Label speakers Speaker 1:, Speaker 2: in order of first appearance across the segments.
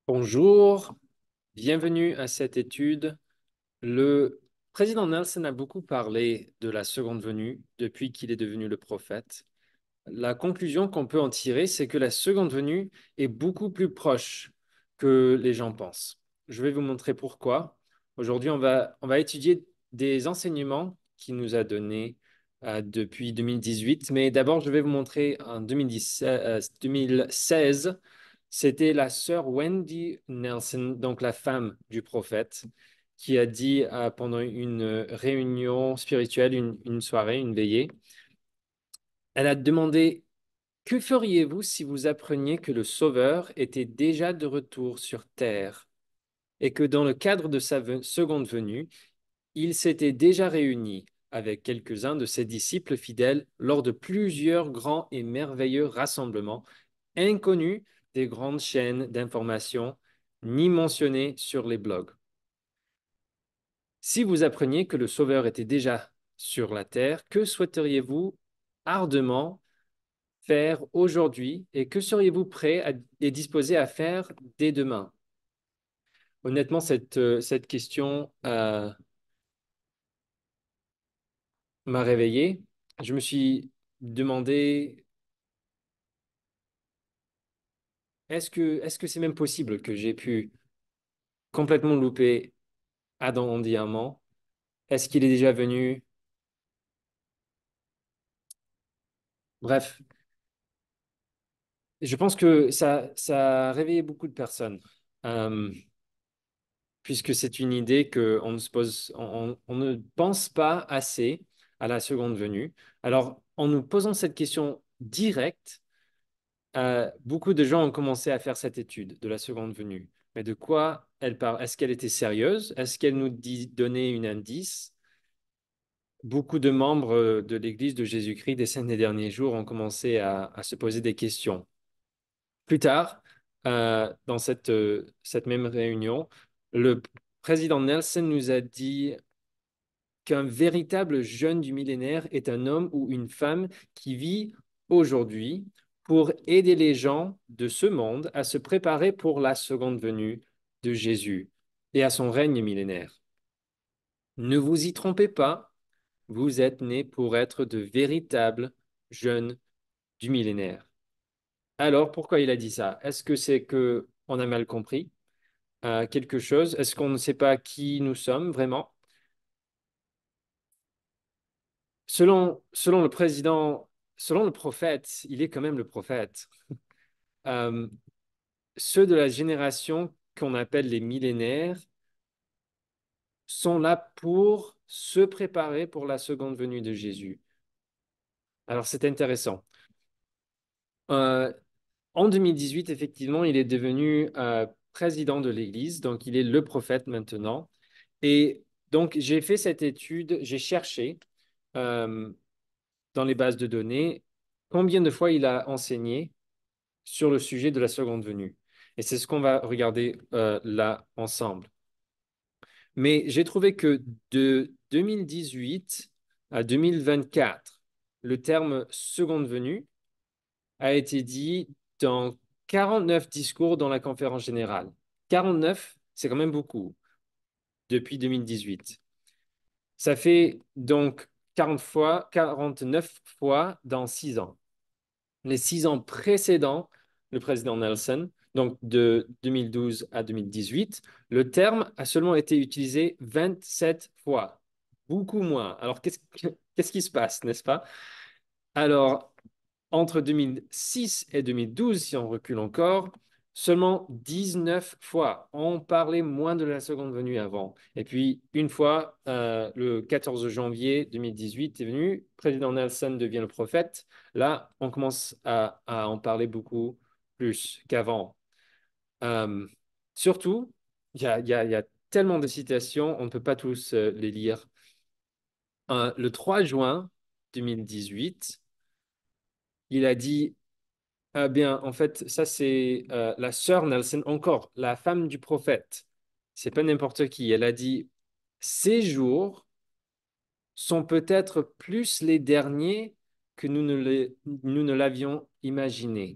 Speaker 1: Bonjour, bienvenue à cette étude. Le président Nelson a beaucoup parlé de la seconde venue depuis qu'il est devenu le prophète. La conclusion qu'on peut en tirer, c'est que la seconde venue est beaucoup plus proche que les gens pensent. Je vais vous montrer pourquoi. Aujourd'hui, on va étudier des enseignements qu'il nous a donnés depuis 2018. Mais d'abord, je vais vous montrer en 2016, c'était la sœur Wendy Nelson, donc la femme du prophète, qui a dit pendant une réunion spirituelle, une soirée, une veillée, elle a demandé que feriez-vous si vous appreniez que le Sauveur était déjà de retour sur terre et que dans le cadre de sa seconde venue, il s'était déjà réuni avec quelques-uns de ses disciples fidèles lors de plusieurs grands et merveilleux rassemblements, inconnus des grandes chaînes d'information, ni mentionnés sur les blogs. Si vous appreniez que le Sauveur était déjà sur la terre, que souhaiteriez-vous ardemment faire aujourd'hui et que seriez-vous prêt et disposé à faire dès demain? Honnêtement, cette question m'a réveillé. Je me suis demandé, est-ce que c'est même possible que j'ai pu complètement louper Adam en diamant? Est-ce qu'il est déjà venu? Bref, je pense que ça a réveillé beaucoup de personnes. Euh, Puisque c'est une idée qu'on ne se pose, on ne pense pas assez à la seconde venue. Alors, en nous posant cette question directe, beaucoup de gens ont commencé à faire cette étude de la seconde venue. Mais de quoi elle parle? Est-ce qu'elle était sérieuse? Est-ce qu'elle nous donnait un indice? Beaucoup de membres de l'Église de Jésus-Christ des 5 derniers jours ont commencé à se poser des questions. Plus tard, dans cette même réunion, le président Nelson nous a dit qu'un véritable jeune du millénaire est un homme ou une femme qui vit aujourd'hui pour aider les gens de ce monde à se préparer pour la seconde venue de Jésus et à son règne millénaire. Ne vous y trompez pas, vous êtes nés pour être de véritables jeunes du millénaire. Alors, pourquoi il a dit ça? Est-ce que c'est que on a mal compris quelque chose? Est-ce qu'on ne sait pas qui nous sommes vraiment? Selon le président, selon le prophète, il est quand même le prophète. Euh, Ceux de la génération qu'on appelle les millénaires sont là pour se préparer pour la seconde venue de Jésus. Alors, c'est intéressant. Euh, En 2018, effectivement, il est devenu président de l'Église, donc il est le prophète maintenant. Et donc, j'ai fait cette étude, j'ai cherché euh, dans les bases de données combien de fois il a enseigné sur le sujet de la seconde venue. Et c'est ce qu'on va regarder là ensemble. Mais j'ai trouvé que de 2018 à 2024, le terme seconde venue a été dit dans 49 discours dans la conférence générale. 49, c'est quand même beaucoup depuis 2018. Ça fait donc 40 fois, 49 fois dans 6 ans. Les 6 ans précédents, le président Nelson, donc de 2012 à 2018, le terme a seulement été utilisé 27 fois, beaucoup moins. Alors, qu'est-ce qui se passe, n'est-ce pas? Alors, entre 2006 et 2012, si on recule encore, seulement 19 fois. On parlait moins de la seconde venue avant. Et puis, une fois, le 14 janvier 2018 est venu, président Nelson devient le prophète. Là, on commence à en parler beaucoup plus qu'avant. Euh, Surtout, il y a tellement de citations, on ne peut pas tous les lire. Le 3 juin 2018, il a dit ah bien, en fait, ça c'est la sœur Nelson, encore, la femme du prophète. C'est pas n'importe qui. Elle a dit, ces jours sont peut-être plus les derniers que nous ne l'avions imaginé.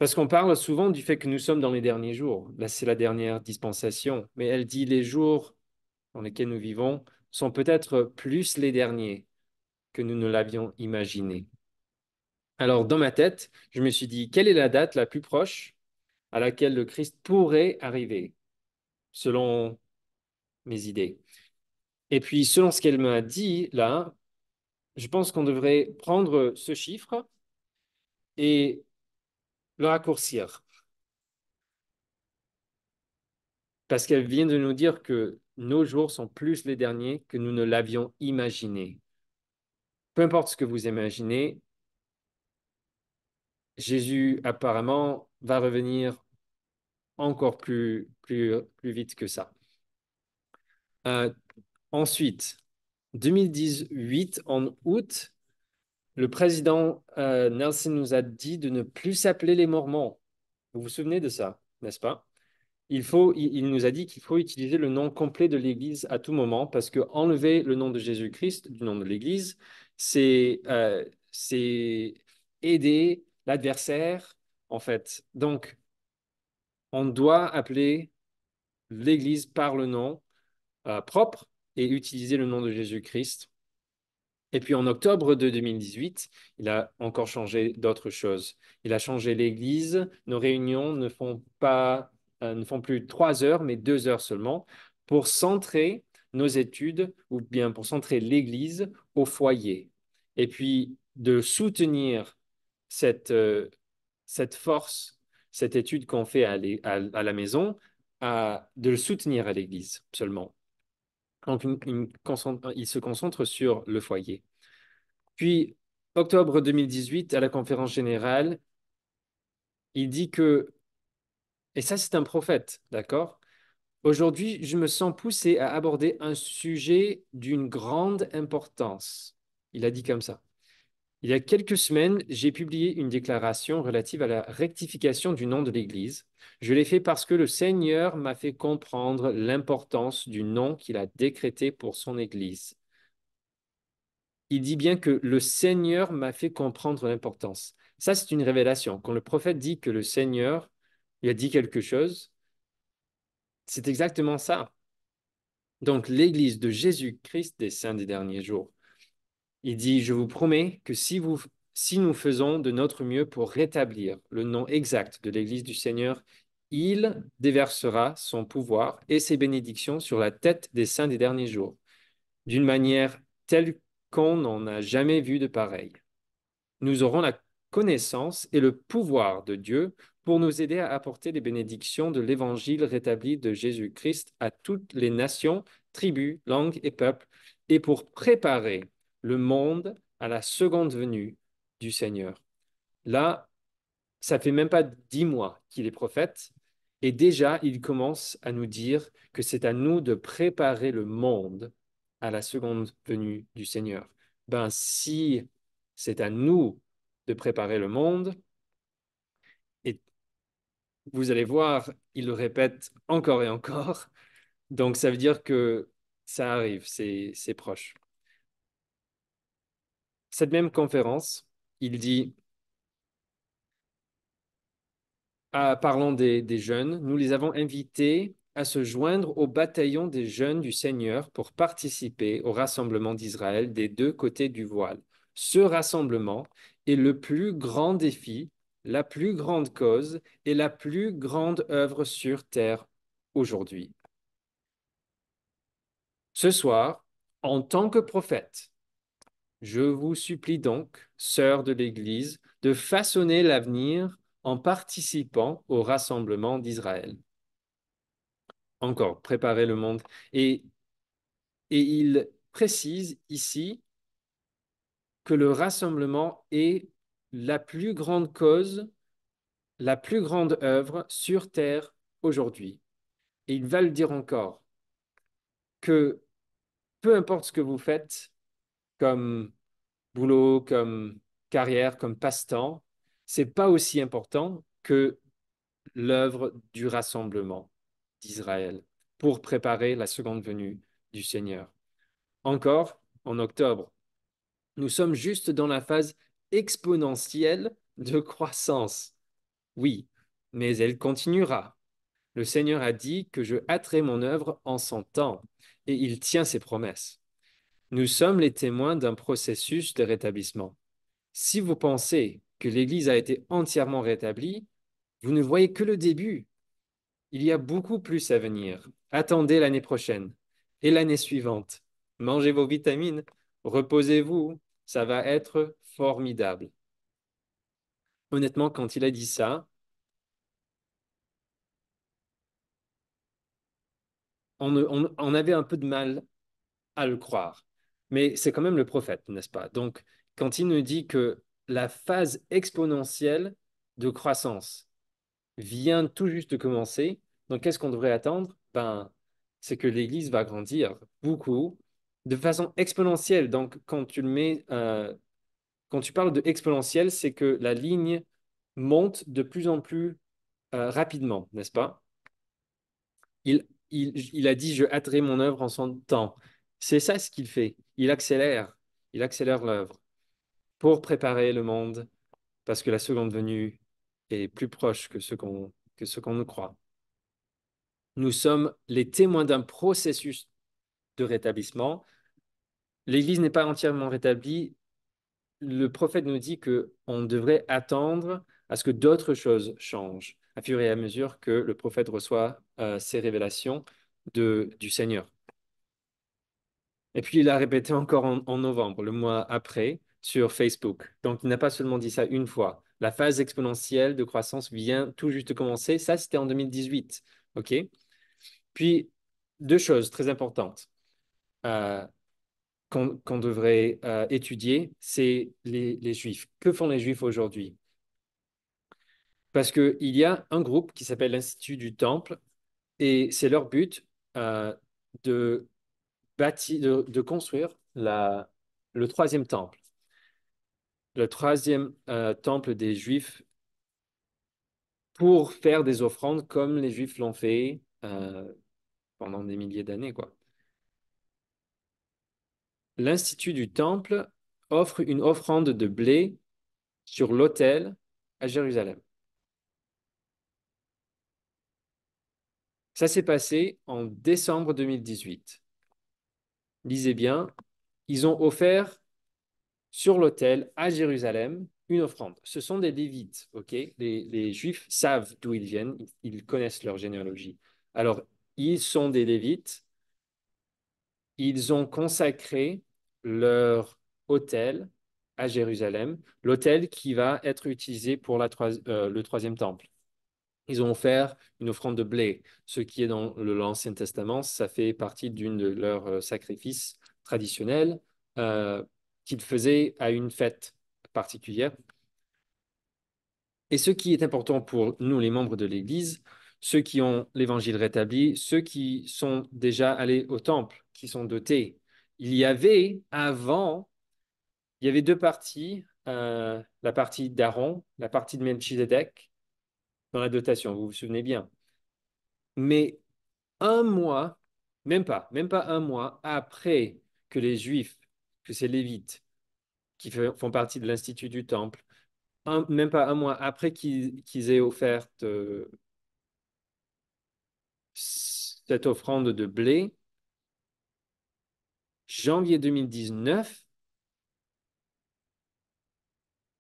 Speaker 1: Parce qu'on parle souvent du fait que nous sommes dans les derniers jours. Là, c'est la dernière dispensation. Mais elle dit les jours dans lesquels nous vivons sont peut-être plus les derniers que nous ne l'avions imaginé. Alors, dans ma tête, je me suis dit, quelle est la date la plus proche à laquelle le Christ pourrait arriver, selon mes idées? Et puis, selon ce qu'elle m'a dit là, je pense qu'on devrait prendre ce chiffre et le raccourcir. Parce qu'elle vient de nous dire que nos jours sont plus les derniers que nous ne l'avions imaginé. Peu importe ce que vous imaginez, Jésus apparemment va revenir encore plus vite que ça. Euh, Ensuite, 2018, en août, le président Nelson nous a dit de ne plus s'appeler les Mormons. Vous vous souvenez de ça, n'est-ce pas? Il nous a dit qu'il faut utiliser le nom complet de l'Église à tout moment parce que enlever le nom de Jésus-Christ du nom de l'Église, c'est aider l'adversaire, en fait. Donc, on doit appeler l'Église par le nom propre et utiliser le nom de Jésus-Christ. Et puis en octobre de 2018, il a encore changé d'autres choses. Il a changé l'église. Nos réunions ne font plus 3 heures, mais 2 heures seulement, pour centrer nos études ou bien pour centrer l'église au foyer. Et puis de soutenir cette, euh, cette force, cette étude qu'on fait à la maison, de le soutenir à l'église seulement. Donc, il se concentre sur le foyer. Puis, octobre 2018, à la conférence générale, il dit que, et ça c'est un prophète, d'accord? Aujourd'hui, je me sens poussé à aborder un sujet d'une grande importance. Il a dit comme ça. Il y a quelques semaines, j'ai publié une déclaration relative à la rectification du nom de l'Église. Je l'ai fait parce que le Seigneur m'a fait comprendre l'importance du nom qu'il a décrété pour son Église. Il dit bien que le Seigneur m'a fait comprendre l'importance. Ça, c'est une révélation. Quand le prophète dit que le Seigneur lui a dit quelque chose, c'est exactement ça. Donc, l'Église de Jésus-Christ des saints des derniers jours, il dit, je vous promets que si nous faisons de notre mieux pour rétablir le nom exact de l'Église du Seigneur, il déversera son pouvoir et ses bénédictions sur la tête des saints des derniers jours, d'une manière telle qu'on n'en a jamais vu de pareille. Nous aurons la connaissance et le pouvoir de Dieu pour nous aider à apporter les bénédictions de l'Évangile rétabli de Jésus-Christ à toutes les nations, tribus, langues et peuples, et pour préparer le monde à la seconde venue du Seigneur. Là, ça fait même pas 10 mois qu'il est prophète, et déjà il commence à nous dire que c'est à nous de préparer le monde à la seconde venue du Seigneur. Ben, si c'est à nous de préparer le monde, et vous allez voir, il le répète encore et encore, donc ça veut dire que ça arrive, c'est proche. Cette même conférence, il dit parlons des jeunes, nous les avons invités à se joindre au bataillon des jeunes du Seigneur pour participer au rassemblement d'Israël des deux côtés du voile. Ce rassemblement est le plus grand défi, la plus grande cause et la plus grande œuvre sur terre aujourd'hui. Ce soir, en tant que prophète, je vous supplie donc, sœurs de l'Église, de façonner l'avenir en participant au rassemblement d'Israël. Encore, préparer le monde. Et, et il précise ici que le rassemblement est la plus grande cause, la plus grande œuvre sur terre aujourd'hui. Et il va le dire encore, que peu importe ce que vous faites comme boulot, comme carrière, comme passe-temps, c'est pas aussi important que l'œuvre du rassemblement d'Israël pour préparer la seconde venue du Seigneur. Encore, en octobre, nous sommes juste dans la phase exponentielle de croissance. Oui, mais elle continuera. Le Seigneur a dit que je hâterai mon œuvre en son temps, et il tient ses promesses. Nous sommes les témoins d'un processus de rétablissement. Si vous pensez que l'Église a été entièrement rétablie, vous ne voyez que le début. Il y a beaucoup plus à venir. Attendez l'année prochaine et l'année suivante. Mangez vos vitamines, reposez-vous, ça va être formidable. Honnêtement, quand il a dit ça, on avait un peu de mal à le croire. Mais c'est quand même le prophète, n'est-ce pas? Donc, quand il nous dit que la phase exponentielle de croissance vient tout juste de commencer, donc qu'est-ce qu'on devrait attendre? Ben, c'est que l'Église va grandir beaucoup, de façon exponentielle. Donc, quand tu parles de exponentielle, c'est que la ligne monte de plus en plus rapidement, n'est-ce pas? Il a dit, je hâterai mon œuvre en son temps. C'est ça ce qu'il fait. Il accélère l'œuvre pour préparer le monde, parce que la seconde venue est plus proche que ce qu'on nous croit. Nous sommes les témoins d'un processus de rétablissement. L'Église n'est pas entièrement rétablie. Le prophète nous dit que on devrait attendre à ce que d'autres choses changent, à fur et à mesure que le prophète reçoit ces révélations du Seigneur. Et puis, il a répété encore en novembre, le mois après, sur Facebook. Donc, il n'a pas seulement dit ça une fois. La phase exponentielle de croissance vient tout juste de commencer. Ça, c'était en 2018. OK? Puis, deux choses très importantes euh, qu'on devrait étudier, c'est les Juifs. Que font les Juifs aujourd'hui? Parce qu'il y a un groupe qui s'appelle l'Institut du Temple, et c'est leur but euh, de, de construire le troisième temple. Le troisième temple des Juifs pour faire des offrandes comme les Juifs l'ont fait pendant des milliers d'années, quoi. L'Institut du Temple offre une offrande de blé sur l'autel à Jérusalem. Ça s'est passé en décembre 2018. Lisez bien, ils ont offert sur l'autel à Jérusalem une offrande. Ce sont des Lévites, ok? Les Juifs savent d'où ils viennent, ils connaissent leur généalogie. Alors, ils sont des Lévites, ils ont consacré leur autel à Jérusalem, l'autel qui va être utilisé pour le troisième temple. Ils ont offert une offrande de blé, ce qui est dans l'Ancien Testament, ça fait partie d'une de leurs sacrifices traditionnels qu'ils faisaient à une fête particulière. Et ce qui est important pour nous, les membres de l'Église, ceux qui ont l'Évangile rétabli, ceux qui sont déjà allés au temple, qui sont dotés, il y avait avant, il y avait deux parties, la partie d'Aaron, la partie de Melchizedek dans la dotation, vous vous souvenez bien. Mais un mois, même pas un mois après que les Juifs, que ces Lévites, qui font partie de l'Institut du Temple, même pas un mois après qu'ils aient offert cette offrande de blé, janvier 2019,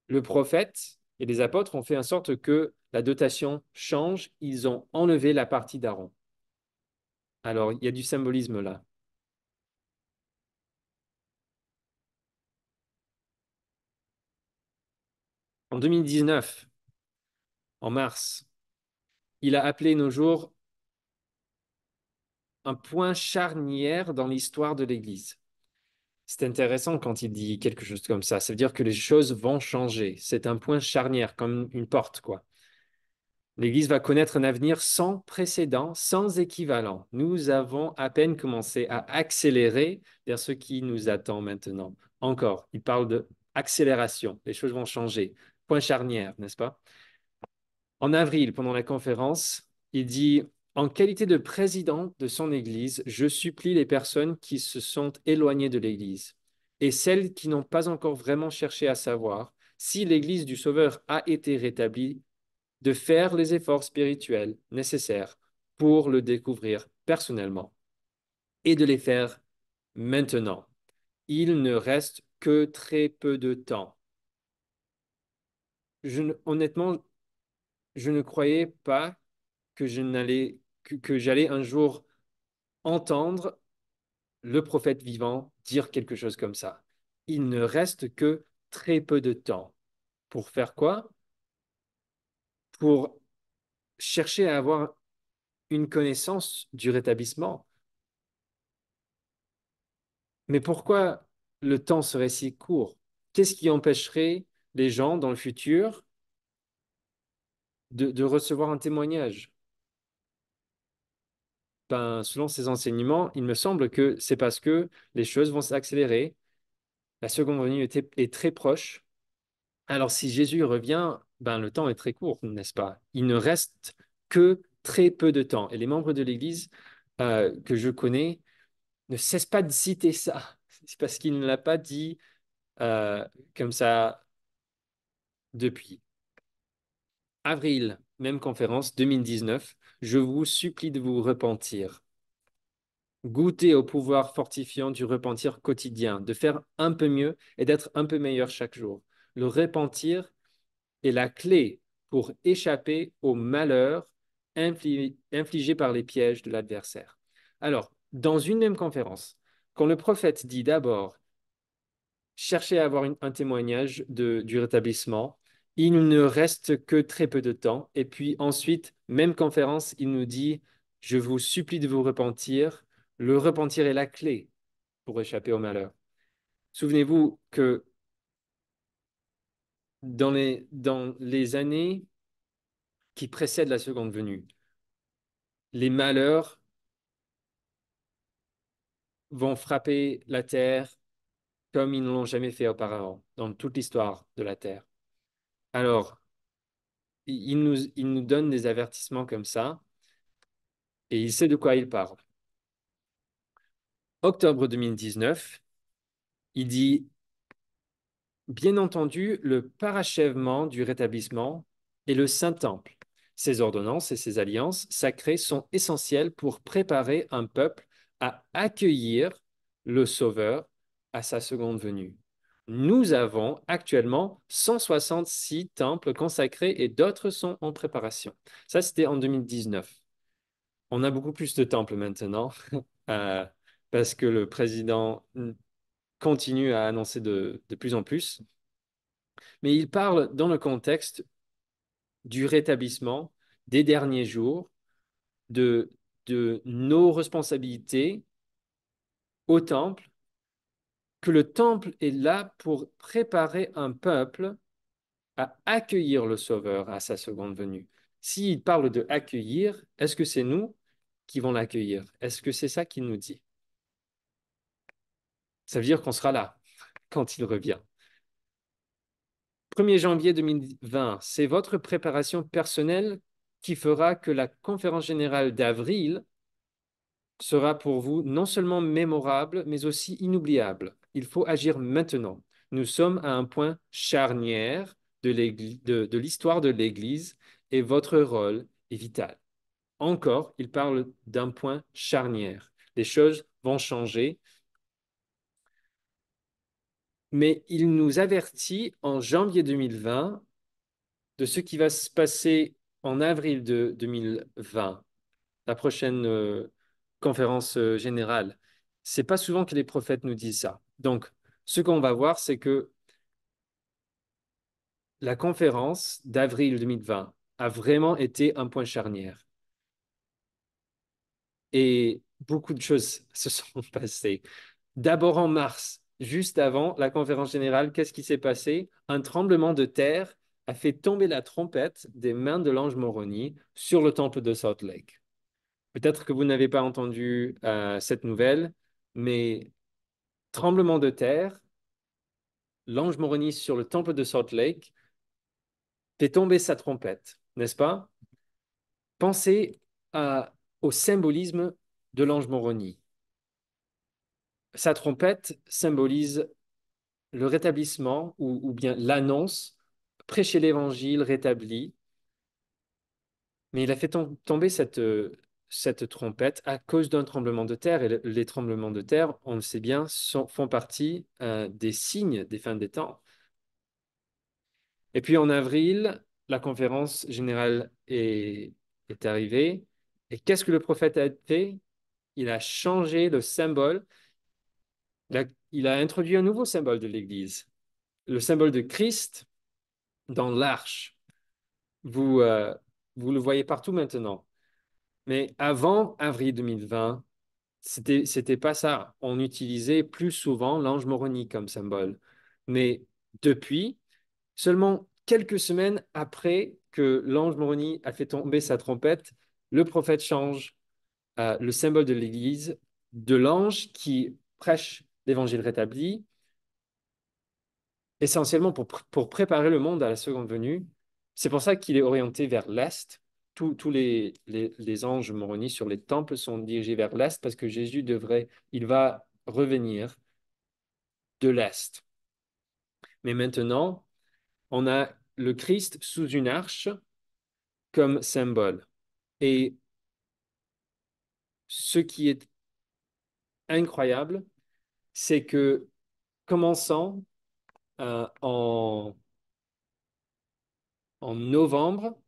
Speaker 1: le prophète et les apôtres ont fait en sorte que la dotation change. Ils ont enlevé la partie d'Aaron. Alors, il y a du symbolisme là. En 2019, en mars, il a appelé nos jours un point charnière dans l'histoire de l'Église. C'est intéressant quand il dit quelque chose comme ça. Ça veut dire que les choses vont changer. C'est un point charnière, comme une porte, quoi. L'Église va connaître un avenir sans précédent, sans équivalent. Nous avons à peine commencé à accélérer vers ce qui nous attend maintenant. Encore, il parle de accélération. Les choses vont changer. Point charnière, n'est-ce pas? En avril, pendant la conférence, il dit, en qualité de président de son Église, je supplie les personnes qui se sont éloignées de l'Église et celles qui n'ont pas encore vraiment cherché à savoir si l'Église du Sauveur a été rétablie de faire les efforts spirituels nécessaires pour le découvrir personnellement et de les faire maintenant. Il ne reste que très peu de temps. Honnêtement, je ne croyais pas que j'allais un jour entendre le prophète vivant dire quelque chose comme ça. Il ne reste que très peu de temps. Pour faire quoi? Pour chercher à avoir une connaissance du rétablissement. Mais pourquoi le temps serait si court? Qu'est-ce qui empêcherait les gens dans le futur de recevoir un témoignage? Ben, selon ces enseignements, il me semble que c'est parce que les choses vont s'accélérer. La seconde venue est très proche. Alors, si Jésus revient, ben, le temps est très court, n'est-ce pas? Il ne reste que très peu de temps. Et les membres de l'Église que je connais ne cessent pas de citer ça. C'est parce qu'il ne l'a pas dit euh, comme ça depuis. Avril, même conférence 2019. Je vous supplie de vous repentir. Goûter au pouvoir fortifiant du repentir quotidien, de faire un peu mieux et d'être un peu meilleur chaque jour. Le repentir est la clé pour échapper au malheur infligé par les pièges de l'adversaire. Alors, dans une même conférence, quand le prophète dit d'abord chercher à avoir un témoignage du rétablissement, il ne reste que très peu de temps. Et puis ensuite, même conférence, il nous dit, je vous supplie de vous repentir. Le repentir est la clé pour échapper au malheur. Souvenez-vous que dans les années qui précèdent la seconde venue, les malheurs vont frapper la terre comme ils ne l'ont jamais fait auparavant dans toute l'histoire de la terre. Alors, il nous donne des avertissements comme ça et il sait de quoi il parle. Octobre 2019, il dit, bien entendu, le parachèvement du rétablissement est le Saint-Temple. Ces ordonnances et ces alliances sacrées sont essentielles pour préparer un peuple à accueillir le Sauveur à sa seconde venue. Nous avons actuellement 166 temples consacrés et d'autres sont en préparation. Ça, c'était en 2019. On a beaucoup plus de temples maintenant euh, parce que le président continue à annoncer de plus en plus. Mais il parle dans le contexte du rétablissement des derniers jours, de, de nos responsabilités au temple, que le temple est là pour préparer un peuple à accueillir le Sauveur à sa seconde venue. S'il parle de accueillir, est-ce que c'est nous qui vont l'accueillir? Est-ce que c'est ça qu'il nous dit? Ça veut dire qu'on sera là quand il revient. 1er janvier 2020, c'est votre préparation personnelle qui fera que la conférence générale d'avril sera pour vous non seulement mémorable, mais aussi inoubliable. Il faut agir maintenant. Nous sommes à un point charnière de l'histoire de l'Église et votre rôle est vital. Encore, il parle d'un point charnière. Les choses vont changer, mais il nous avertit en janvier 2020 de ce qui va se passer en avril de 2020, la prochaine conférence générale. C'est pas souvent que les prophètes nous disent ça. Donc, ce qu'on va voir, c'est que la conférence d'avril 2020 a vraiment été un point charnière. Et beaucoup de choses se sont passées. D'abord en mars, juste avant la conférence générale, qu'est-ce qui s'est passé? Un tremblement de terre a fait tomber la trompette des mains de l'ange Moroni sur le temple de Salt Lake. Peut-être que vous n'avez pas entendu cette nouvelle, mais tremblement de terre, l'ange Moroni sur le temple de Salt Lake fait tomber sa trompette, n'est-ce pas? Pensez au symbolisme de l'ange Moroni. Sa trompette symbolise le rétablissement ou bien l'annonce, prêcher l'évangile rétabli. Mais il a fait tomber cette trompette à cause d'un tremblement de terre. Et les tremblements de terre, on le sait bien, font partie des signes des fins des temps. Et puis en avril, la conférence générale est arrivée. Et qu'est-ce que le prophète a fait? Il a changé le symbole. Il a introduit un nouveau symbole de l'Église, le symbole de Christ dans l'arche. Vous, euh, vous le voyez partout maintenant. Mais avant avril 2020, c'était pas ça. On utilisait plus souvent l'ange moronique comme symbole. Mais depuis, seulement quelques semaines après que l'ange moroni a fait tomber sa trompette, le prophète change le symbole de l'Église de l'ange qui prêche l'évangile rétabli, essentiellement pour préparer le monde à la seconde venue. C'est pour ça qu'il est orienté vers l'Est. Tous les anges moronis sur les temples sont dirigés vers l'Est parce que il va revenir de l'Est. Mais maintenant, on a le Christ sous une arche comme symbole. Et ce qui est incroyable, c'est que commençant en novembre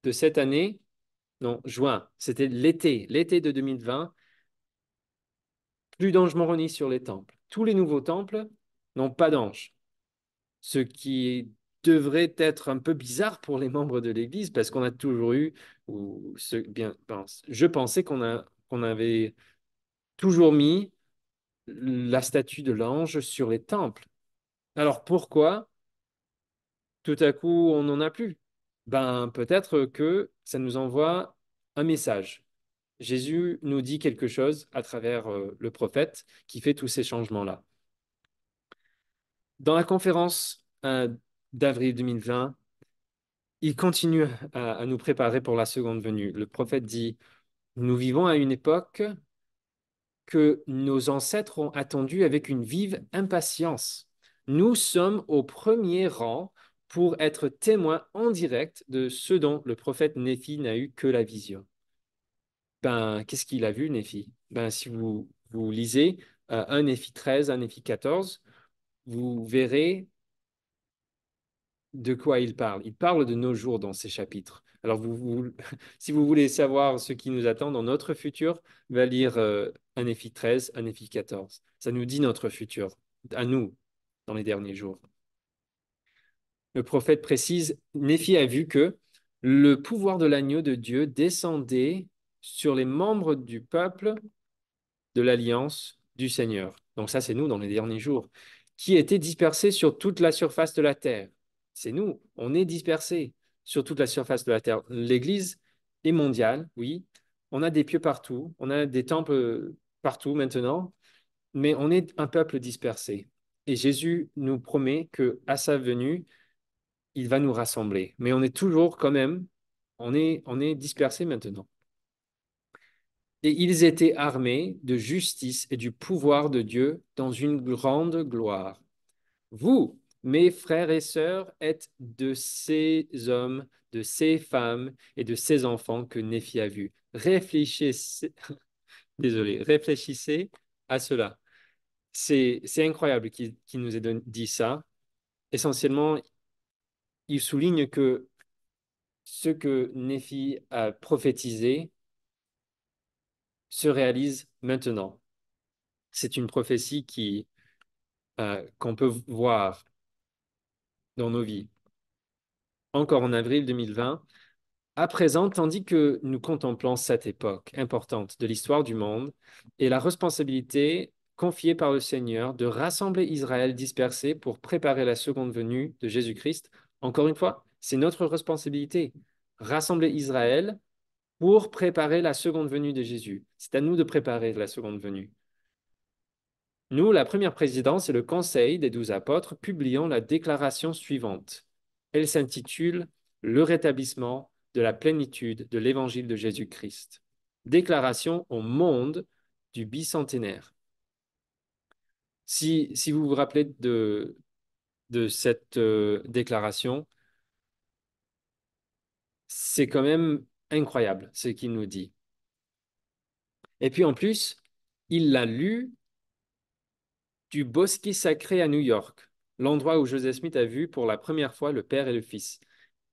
Speaker 1: de cette année, non, juin, c'était l'été de 2020, plus d'anges Moroni sur les temples. Tous les nouveaux temples n'ont pas d'anges, ce qui devrait être un peu bizarre pour les membres de l'Église parce qu'on a toujours eu, je pensais qu'on avait toujours mis la statue de l'ange sur les temples. Alors pourquoi tout à coup on n'en a plus? Ben peut-être que ça nous envoie un message. Jésus nous dit quelque chose à travers le prophète qui fait tous ces changements-là. Dans la conférence d'avril 2020, il continue à nous préparer pour la seconde venue. Le prophète dit, nous vivons à une époque que nos ancêtres ont attendue avec une vive impatience. Nous sommes au premier rang pour être témoins en direct de ce dont le prophète Néphi n'a eu que la vision. Ben, qu'est-ce qu'il a vu, Néphi? Ben, si vous lisez un Néphi 13, un Néphi 14, vous verrez de quoi il parle. Il parle de nos jours dans ces chapitres. Alors, si vous voulez savoir ce qui nous attend dans notre futur, va lire un Néphi 13, un Néphi 14. Ça nous dit notre futur, à nous, dans les derniers jours. Le prophète précise, Néphi a vu que le pouvoir de l'agneau de Dieu descendait sur les membres du peuple de l'alliance du Seigneur. Donc ça, c'est nous dans les derniers jours, qui étaient dispersés sur toute la surface de la terre. C'est nous, on est dispersés sur toute la surface de la terre. L'Église est mondiale, oui. On a des pieux partout, on a des temples partout maintenant, mais on est un peuple dispersé. Et Jésus nous promet que à sa venue, il va nous rassembler. Mais on est toujours quand même, on est dispersés maintenant. Et ils étaient armés de justice et du pouvoir de Dieu dans une grande gloire. Vous, mes frères et sœurs, êtes de ces hommes, de ces femmes et de ces enfants que Néphi a vus. Réfléchissez, désolé, réfléchissez à cela. C'est incroyable qu'il nous ait dit ça. Essentiellement, il souligne que ce que Néphi a prophétisé se réalise maintenant. C'est une prophétie qu'on peut voir dans nos vies. Encore en avril 2020, à présent, tandis que nous contemplons cette époque importante de l'histoire du monde et la responsabilité confiée par le Seigneur de rassembler Israël dispersé pour préparer la seconde venue de Jésus-Christ, encore une fois, c'est notre responsabilité. Rassembler Israël pour préparer la seconde venue de Jésus. C'est à nous de préparer la seconde venue. Nous, la première présidence et le Conseil des 12 apôtres publions la déclaration suivante. Elle s'intitule Le rétablissement de la plénitude de l'évangile de Jésus-Christ. Déclaration au monde du bicentenaire. Si vous vous rappelez de cette déclaration, c'est quand même incroyable ce qu'il nous dit. Et puis en plus, il l'a lu du bosquet sacré à New York, l'endroit où Joseph Smith a vu pour la première fois le Père et le Fils.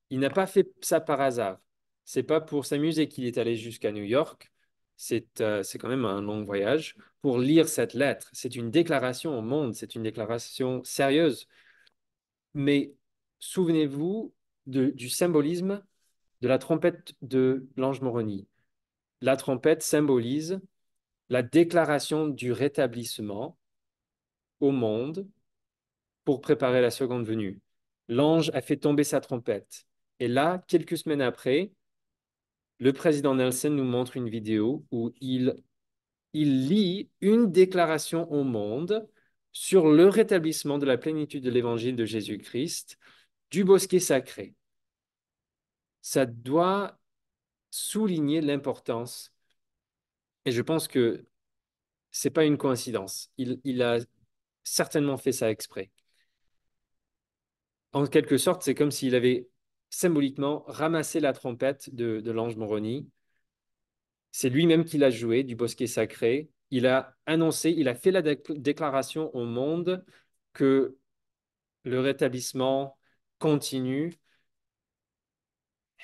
Speaker 1: Il n'a pas fait ça par hasard. C'est pas pour s'amuser qu'il est allé jusqu'à New York. C'est quand même un long voyage pour lire cette lettre. C'est une déclaration au monde, c'est une déclaration sérieuse. Mais souvenez-vous du symbolisme de la trompette de l'ange Moroni. La trompette symbolise la déclaration du rétablissement au monde pour préparer la seconde venue. L'ange a fait tomber sa trompette. Et là, quelques semaines après, le président Nelson nous montre une vidéo où il lit une déclaration au monde sur le rétablissement de la plénitude de l'évangile de Jésus-Christ du bosquet sacré. Ça doit souligner l'importance, et je pense que c'est pas une coïncidence. Il a certainement fait ça exprès. En quelque sorte, c'est comme s'il avait symboliquement ramassé la trompette de l'ange Moroni. C'est lui-même qui l'a joué du bosquet sacré. Il a annoncé, il a fait la déclaration au monde que le rétablissement continue.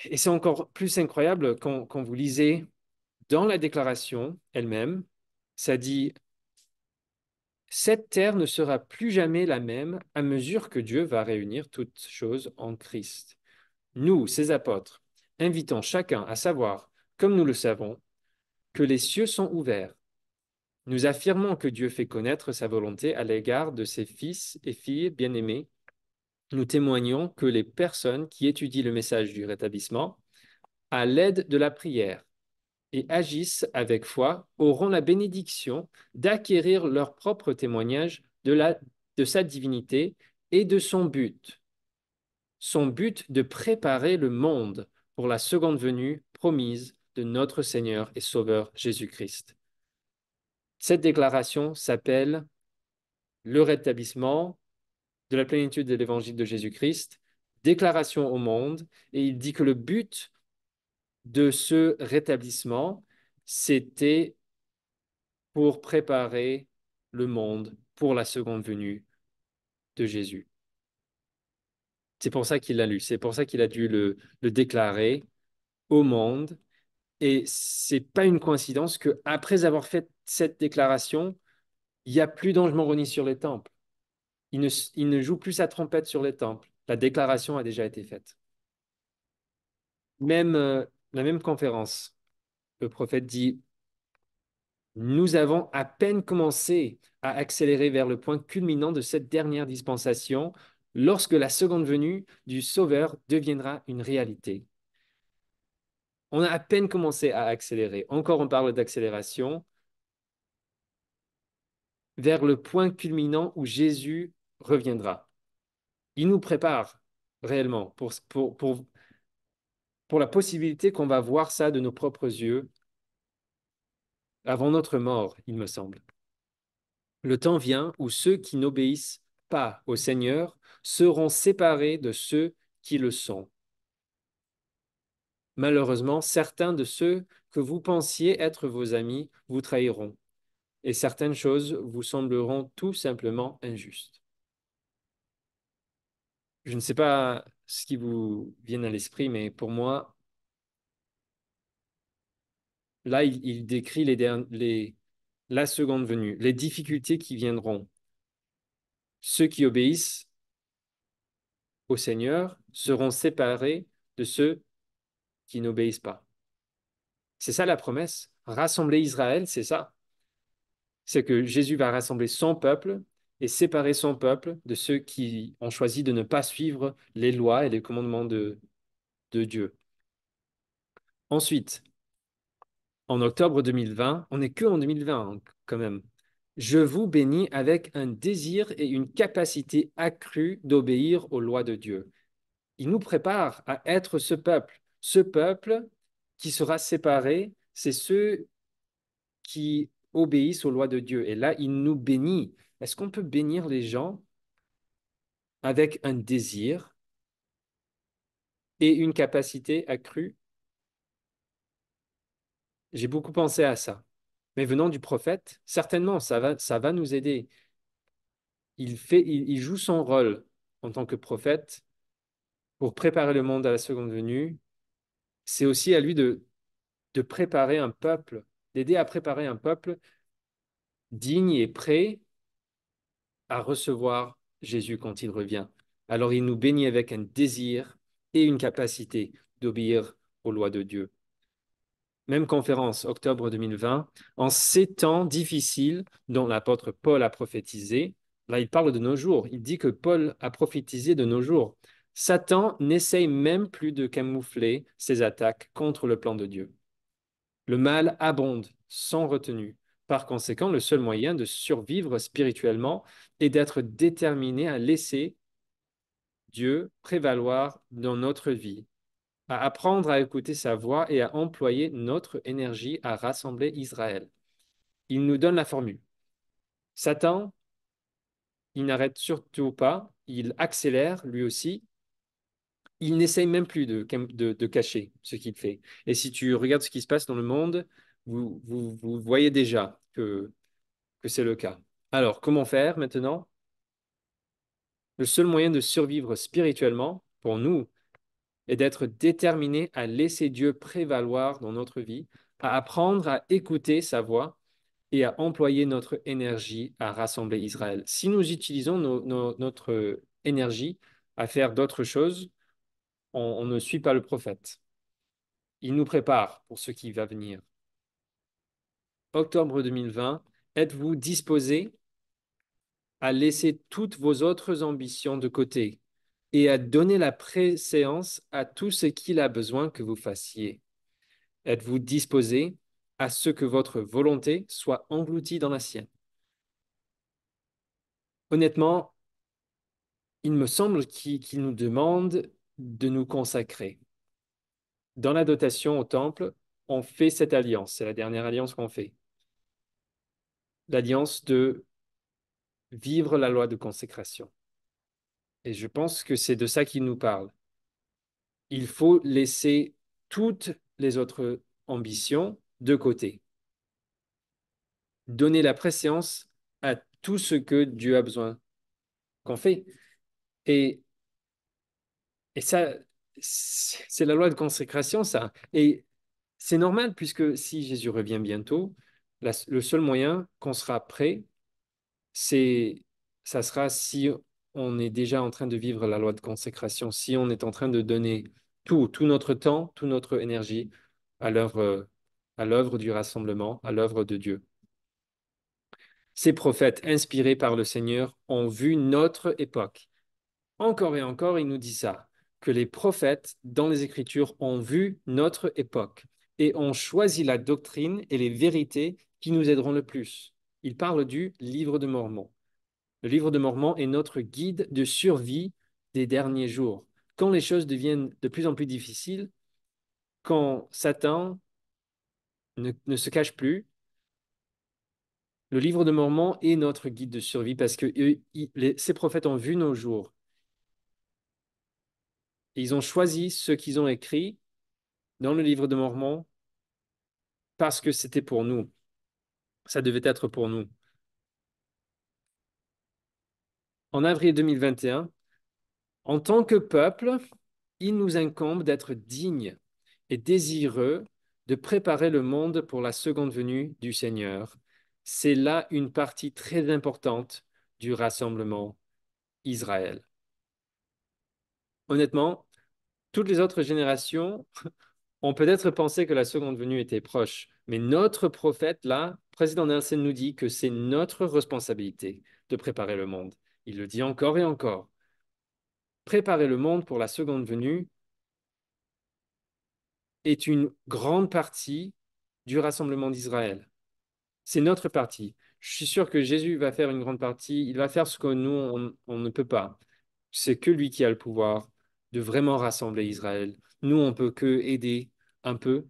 Speaker 1: Et c'est encore plus incroyable quand vous lisez dans la déclaration elle-même, ça dit, cette terre ne sera plus jamais la même à mesure que Dieu va réunir toutes choses en Christ. Nous, ses apôtres, invitons chacun à savoir, comme nous le savons, que les cieux sont ouverts. Nous affirmons que Dieu fait connaître sa volonté à l'égard de ses fils et filles bien-aimés. Nous témoignons que les personnes qui étudient le message du rétablissement, à l'aide de la prière et agissent avec foi, auront la bénédiction d'acquérir leur propre témoignage de sa divinité et de son but de préparer le monde pour la seconde venue promise de notre Seigneur et Sauveur Jésus-Christ. Cette déclaration s'appelle le rétablissement de la plénitude de l'évangile de Jésus-Christ, déclaration au monde, et il dit que le but de ce rétablissement, c'était pour préparer le monde pour la seconde venue de Jésus. C'est pour ça qu'il l'a lu, c'est pour ça qu'il a dû le déclarer au monde. Et c'est pas une coïncidence que après avoir fait cette déclaration, il n'y a plus d'ange Moroni sur les temples. Il ne joue plus sa trompette sur les temples. La déclaration a déjà été faite. Même la même conférence, le prophète dit, nous avons à peine commencé à accélérer vers le point culminant de cette dernière dispensation lorsque la seconde venue du Sauveur deviendra une réalité. On a à peine commencé à accélérer. Encore on parle d'accélération vers le point culminant où Jésus reviendra. Il nous prépare réellement pour la possibilité qu'on va voir ça de nos propres yeux avant notre mort, il me semble. Le temps vient où ceux qui n'obéissent pas au Seigneur seront séparés de ceux qui le sont. Malheureusement, certains de ceux que vous pensiez être vos amis vous trahiront, et certaines choses vous sembleront tout simplement injustes. Je ne sais pas ce qui vous vient à l'esprit, mais pour moi, là, il décrit la seconde venue, les difficultés qui viendront. Ceux qui obéissent au Seigneur seront séparés de ceux qui n'obéissent pas. C'est ça la promesse. Rassembler Israël, c'est ça. C'est que Jésus va rassembler son peuple et séparer son peuple de ceux qui ont choisi de ne pas suivre les lois et les commandements de Dieu. Ensuite, en octobre 2020, on n'est que en 2020 hein, quand même. Je vous bénis avec un désir et une capacité accrue d'obéir aux lois de Dieu. Il nous prépare à être ce peuple. Ce peuple qui sera séparé, c'est ceux qui obéissent aux lois de Dieu. Et là, il nous bénit. Est-ce qu'on peut bénir les gens avec un désir et une capacité accrue? J'ai beaucoup pensé à ça. Mais venant du prophète, certainement, ça va nous aider. Il joue son rôle en tant que prophète pour préparer le monde à la seconde venue. C'est aussi à lui de préparer un peuple, d'aider à préparer un peuple digne et prêt à recevoir Jésus quand il revient. Alors il nous bénit avec un désir et une capacité d'obéir aux lois de Dieu. Même conférence, octobre 2020, en ces temps difficiles dont l'apôtre Paul a prophétisé, là il parle de nos jours, il dit que Paul a prophétisé de nos jours. Satan n'essaye même plus de camoufler ses attaques contre le plan de Dieu. Le mal abonde sans retenue. Par conséquent, le seul moyen de survivre spirituellement est d'être déterminé à laisser Dieu prévaloir dans notre vie, à apprendre à écouter sa voix et à employer notre énergie à rassembler Israël. Il nous donne la formule. Satan, il n'arrête surtout pas, il accélère lui aussi. Il n'essaye même plus de cacher ce qu'il fait. Et si tu regardes ce qui se passe dans le monde, vous voyez déjà que c'est le cas. Alors, comment faire maintenant? Le seul moyen de survivre spirituellement pour nous est d'être déterminé à laisser Dieu prévaloir dans notre vie, à apprendre à écouter sa voix et à employer notre énergie à rassembler Israël. Si nous utilisons notre énergie à faire d'autres choses, on ne suit pas le prophète. Il nous prépare pour ce qui va venir. Octobre 2020, êtes-vous disposé à laisser toutes vos autres ambitions de côté et à donner la préséance à tout ce qu'il a besoin que vous fassiez? Êtes-vous disposé à ce que votre volonté soit engloutie dans la sienne? Honnêtement, il me semble qu'il nous demande de nous consacrer. Dans la dotation au temple, on fait cette alliance. C'est la dernière alliance qu'on fait. L'alliance de vivre la loi de consécration. Et je pense que c'est de ça qu'il nous parle. Il faut laisser toutes les autres ambitions de côté. Donner la préséance à tout ce que Dieu a besoin qu'on fait. Et, et ça, c'est la loi de consécration, ça. Et c'est normal, puisque si Jésus revient bientôt, le seul moyen qu'on sera prêt, c'est, ça sera si on est déjà en train de vivre la loi de consécration, si on est en train de donner tout notre temps, toute notre énergie à l'œuvre du rassemblement, à l'œuvre de Dieu. Ces prophètes inspirés par le Seigneur ont vu notre époque. Encore et encore, il nous dit ça, que les prophètes dans les Écritures ont vu notre époque et ont choisi la doctrine et les vérités qui nous aideront le plus. Il parle du livre de Mormon. Le livre de Mormon est notre guide de survie des derniers jours. Quand les choses deviennent de plus en plus difficiles, quand Satan ne se cache plus, le livre de Mormon est notre guide de survie parce que ces prophètes ont vu nos jours. Et ils ont choisi ce qu'ils ont écrit dans le livre de Mormon parce que c'était pour nous. Ça devait être pour nous. En avril 2021, en tant que peuple, il nous incombe d'être dignes et désireux de préparer le monde pour la seconde venue du Seigneur. C'est là une partie très importante du rassemblement Israël. Honnêtement, toutes les autres générations ont peut-être pensé que la seconde venue était proche, mais notre prophète, là, président Nelson nous dit que c'est notre responsabilité de préparer le monde. Il le dit encore et encore. Préparer le monde pour la seconde venue est une grande partie du rassemblement d'Israël. C'est notre partie. Je suis sûr que Jésus va faire une grande partie. Il va faire ce que nous, on ne peut pas. C'est que lui qui a le pouvoir de vraiment rassembler Israël. Nous, on peut que aider un peu,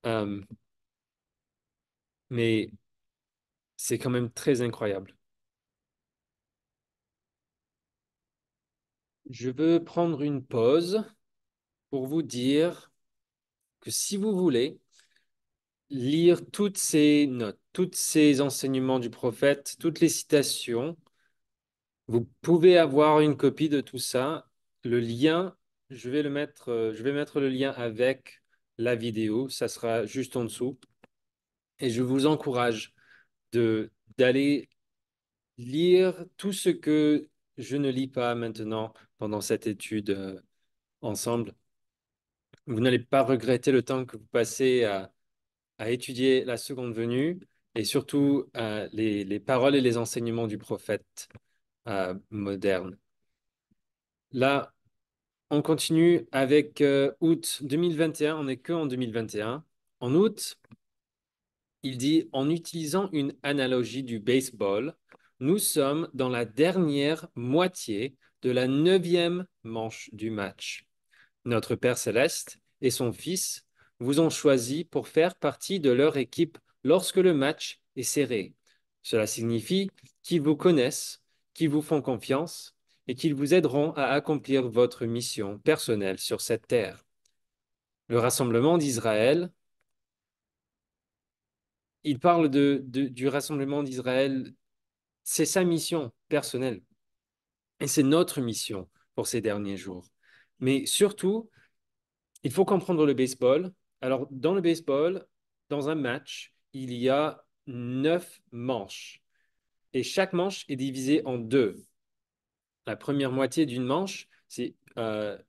Speaker 1: euh, mais c'est quand même très incroyable. Je veux prendre une pause pour vous dire que si vous voulez, lire toutes ces notes, tous ces enseignements du prophète, toutes les citations. Vous pouvez avoir une copie de tout ça. Le lien, je vais mettre le lien avec la vidéo. Ça sera juste en dessous. Et je vous encourage d'aller lire tout ce que je ne lis pas maintenant pendant cette étude ensemble. Vous n'allez pas regretter le temps que vous passez à étudier la seconde venue et surtout les paroles et les enseignements du prophète moderne. Là, on continue avec août 2021. On n'est que en 2021. En août, il dit, en utilisant une analogie du baseball, nous sommes dans la dernière moitié de la neuvième manche du match. Notre Père céleste et son Fils vous ont choisi pour faire partie de leur équipe lorsque le match est serré. Cela signifie qu'ils vous connaissent, qu'ils vous font confiance et qu'ils vous aideront à accomplir votre mission personnelle sur cette terre. Le rassemblement d'Israël, il parle du rassemblement d'Israël, c'est sa mission personnelle et c'est notre mission pour ces derniers jours. Mais surtout, il faut comprendre le baseball. Alors, dans le baseball, dans un match, il y a 9 manches. Et chaque manche est divisée en deux. La première moitié d'une manche, une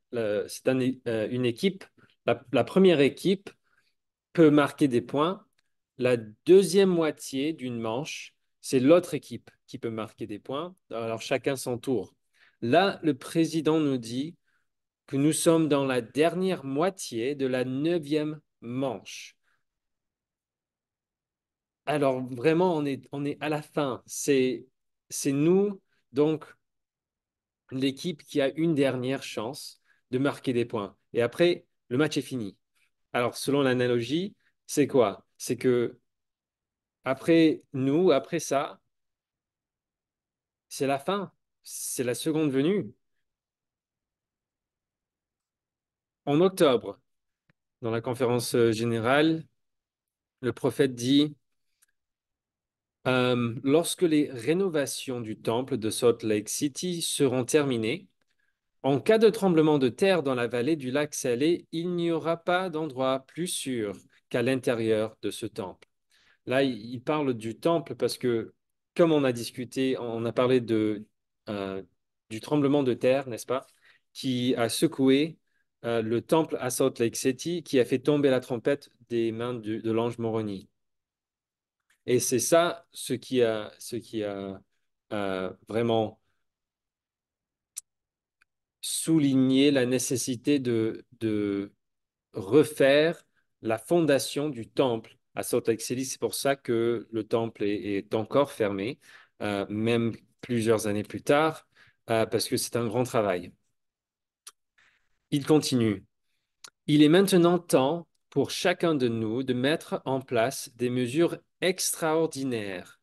Speaker 1: équipe. La première équipe peut marquer des points. La deuxième moitié d'une manche, c'est l'autre équipe qui peut marquer des points. Alors, chacun son tour. Là, le président nous dit que nous sommes dans la dernière moitié de la neuvième manche. Alors vraiment, on est à la fin. C'est nous, donc l'équipe qui a une dernière chance de marquer des points. Et après, le match est fini. Alors selon l'analogie, c'est quoi? C'est que après nous, après ça, c'est la fin. C'est la seconde venue. En octobre, dans la conférence générale, le prophète dit lorsque les rénovations du temple de Salt Lake City seront terminées, en cas de tremblement de terre dans la vallée du lac Salé, il n'y aura pas d'endroit plus sûr qu'à l'intérieur de ce temple. Là, il parle du temple parce que, comme on a discuté, on a parlé euh, du tremblement de terre, n'est-ce pas, qui a secoué le temple à Salt Lake City, qui a fait tomber la trompette des mains de l'ange Moroni. Et c'est ça ce qui a vraiment souligné la nécessité de refaire la fondation du temple à Salt Lake City. C'est pour ça que le temple est encore fermé, même plusieurs années plus tard, parce que c'est un grand travail. Il continue. Il est maintenant temps pour chacun de nous de mettre en place des mesures extraordinaires,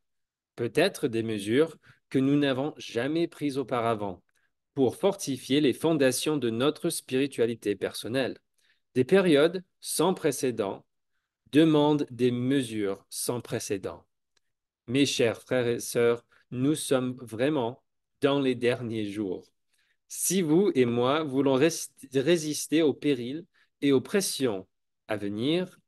Speaker 1: peut-être des mesures que nous n'avons jamais prises auparavant, pour fortifier les fondations de notre spiritualité personnelle. Des périodes sans précédent demandent des mesures sans précédent. Mes chers frères et sœurs, nous sommes vraiment dans les derniers jours. Si vous et moi voulons résister aux périls et aux pressions à venir,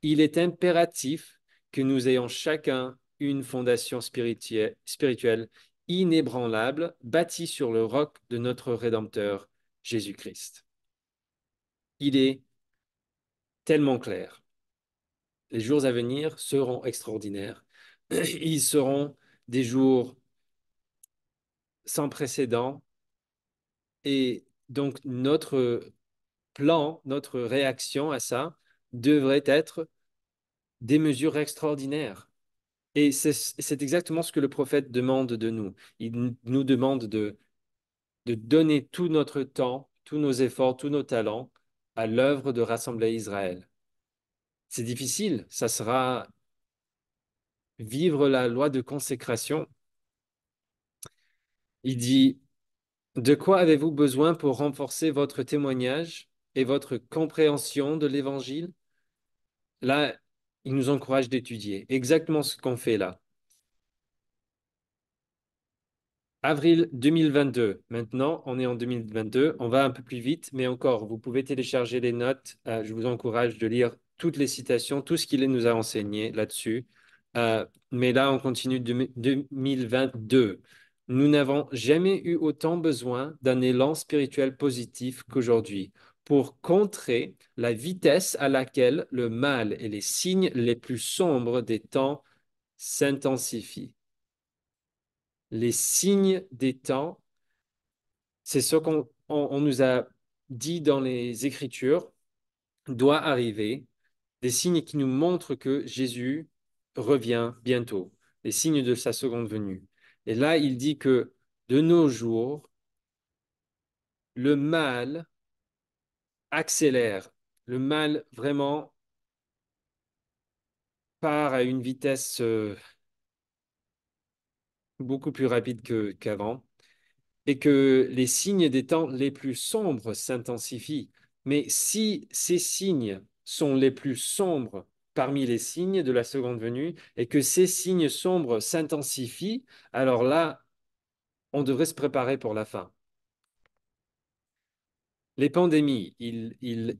Speaker 1: il est impératif que nous ayons chacun une fondation spirituelle inébranlable, bâtie sur le roc de notre Rédempteur, Jésus-Christ. Il est tellement clair. Les jours à venir seront extraordinaires. Ils seront des jours sans précédent. Et donc, notre plan, notre réaction à ça devrait être des mesures extraordinaires. Et c'est exactement ce que le prophète demande de nous. Il nous demande de donner tout notre temps, tous nos efforts, tous nos talents à l'œuvre de rassembler Israël. C'est difficile, ça sera vivre la loi de consécration. Il dit, de quoi avez-vous besoin pour renforcer votre témoignage et votre compréhension de l'Évangile? Là, Il nous encourage d'étudier exactement ce qu'on fait là. Avril 2022. Maintenant, on est en 2022. On va un peu plus vite, mais encore, vous pouvez télécharger les notes. Je vous encourage de lire toutes les citations, tout ce qu'il nous a enseigné là-dessus. Mais là, on continue 2022. Nous n'avons jamais eu autant besoin d'un élan spirituel positif qu'aujourd'hui pour contrer la vitesse à laquelle le mal et les signes les plus sombres des temps s'intensifient. Les signes des temps, c'est ce qu'on nous a dit dans les Écritures, doit arriver, des signes qui nous montrent que Jésus revient bientôt, les signes de sa seconde venue. Et là, il dit que de nos jours, le mal accélère. Le mal vraiment part à une vitesse beaucoup plus rapide qu'avant. Et que les signes des temps les plus sombres s'intensifient. Mais si ces signes sont les plus sombres parmi les signes de la seconde venue et que ces signes sombres s'intensifient, alors là, on devrait se préparer pour la fin. Les pandémies, il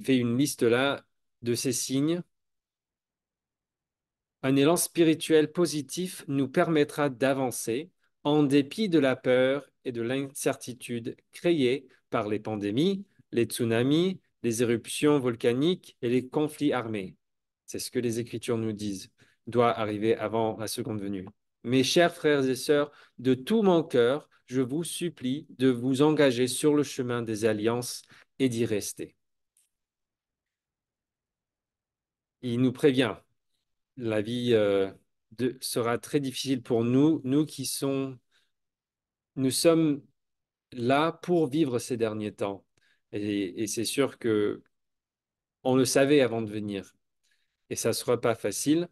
Speaker 1: fait une liste là de ces signes. Un élan spirituel positif nous permettra d'avancer en dépit de la peur et de l'incertitude créées par les pandémies, les tsunamis, les éruptions volcaniques et les conflits armés. C'est ce que les Écritures nous disent, doit arriver avant la seconde venue. Mes chers frères et sœurs, de tout mon cœur, je vous supplie de vous engager sur le chemin des alliances et d'y rester. Il nous prévient la vie sera très difficile pour nous, nous sommes là pour vivre ces derniers temps. Et c'est sûr que on le savait avant de venir. Et ça ne sera pas facile,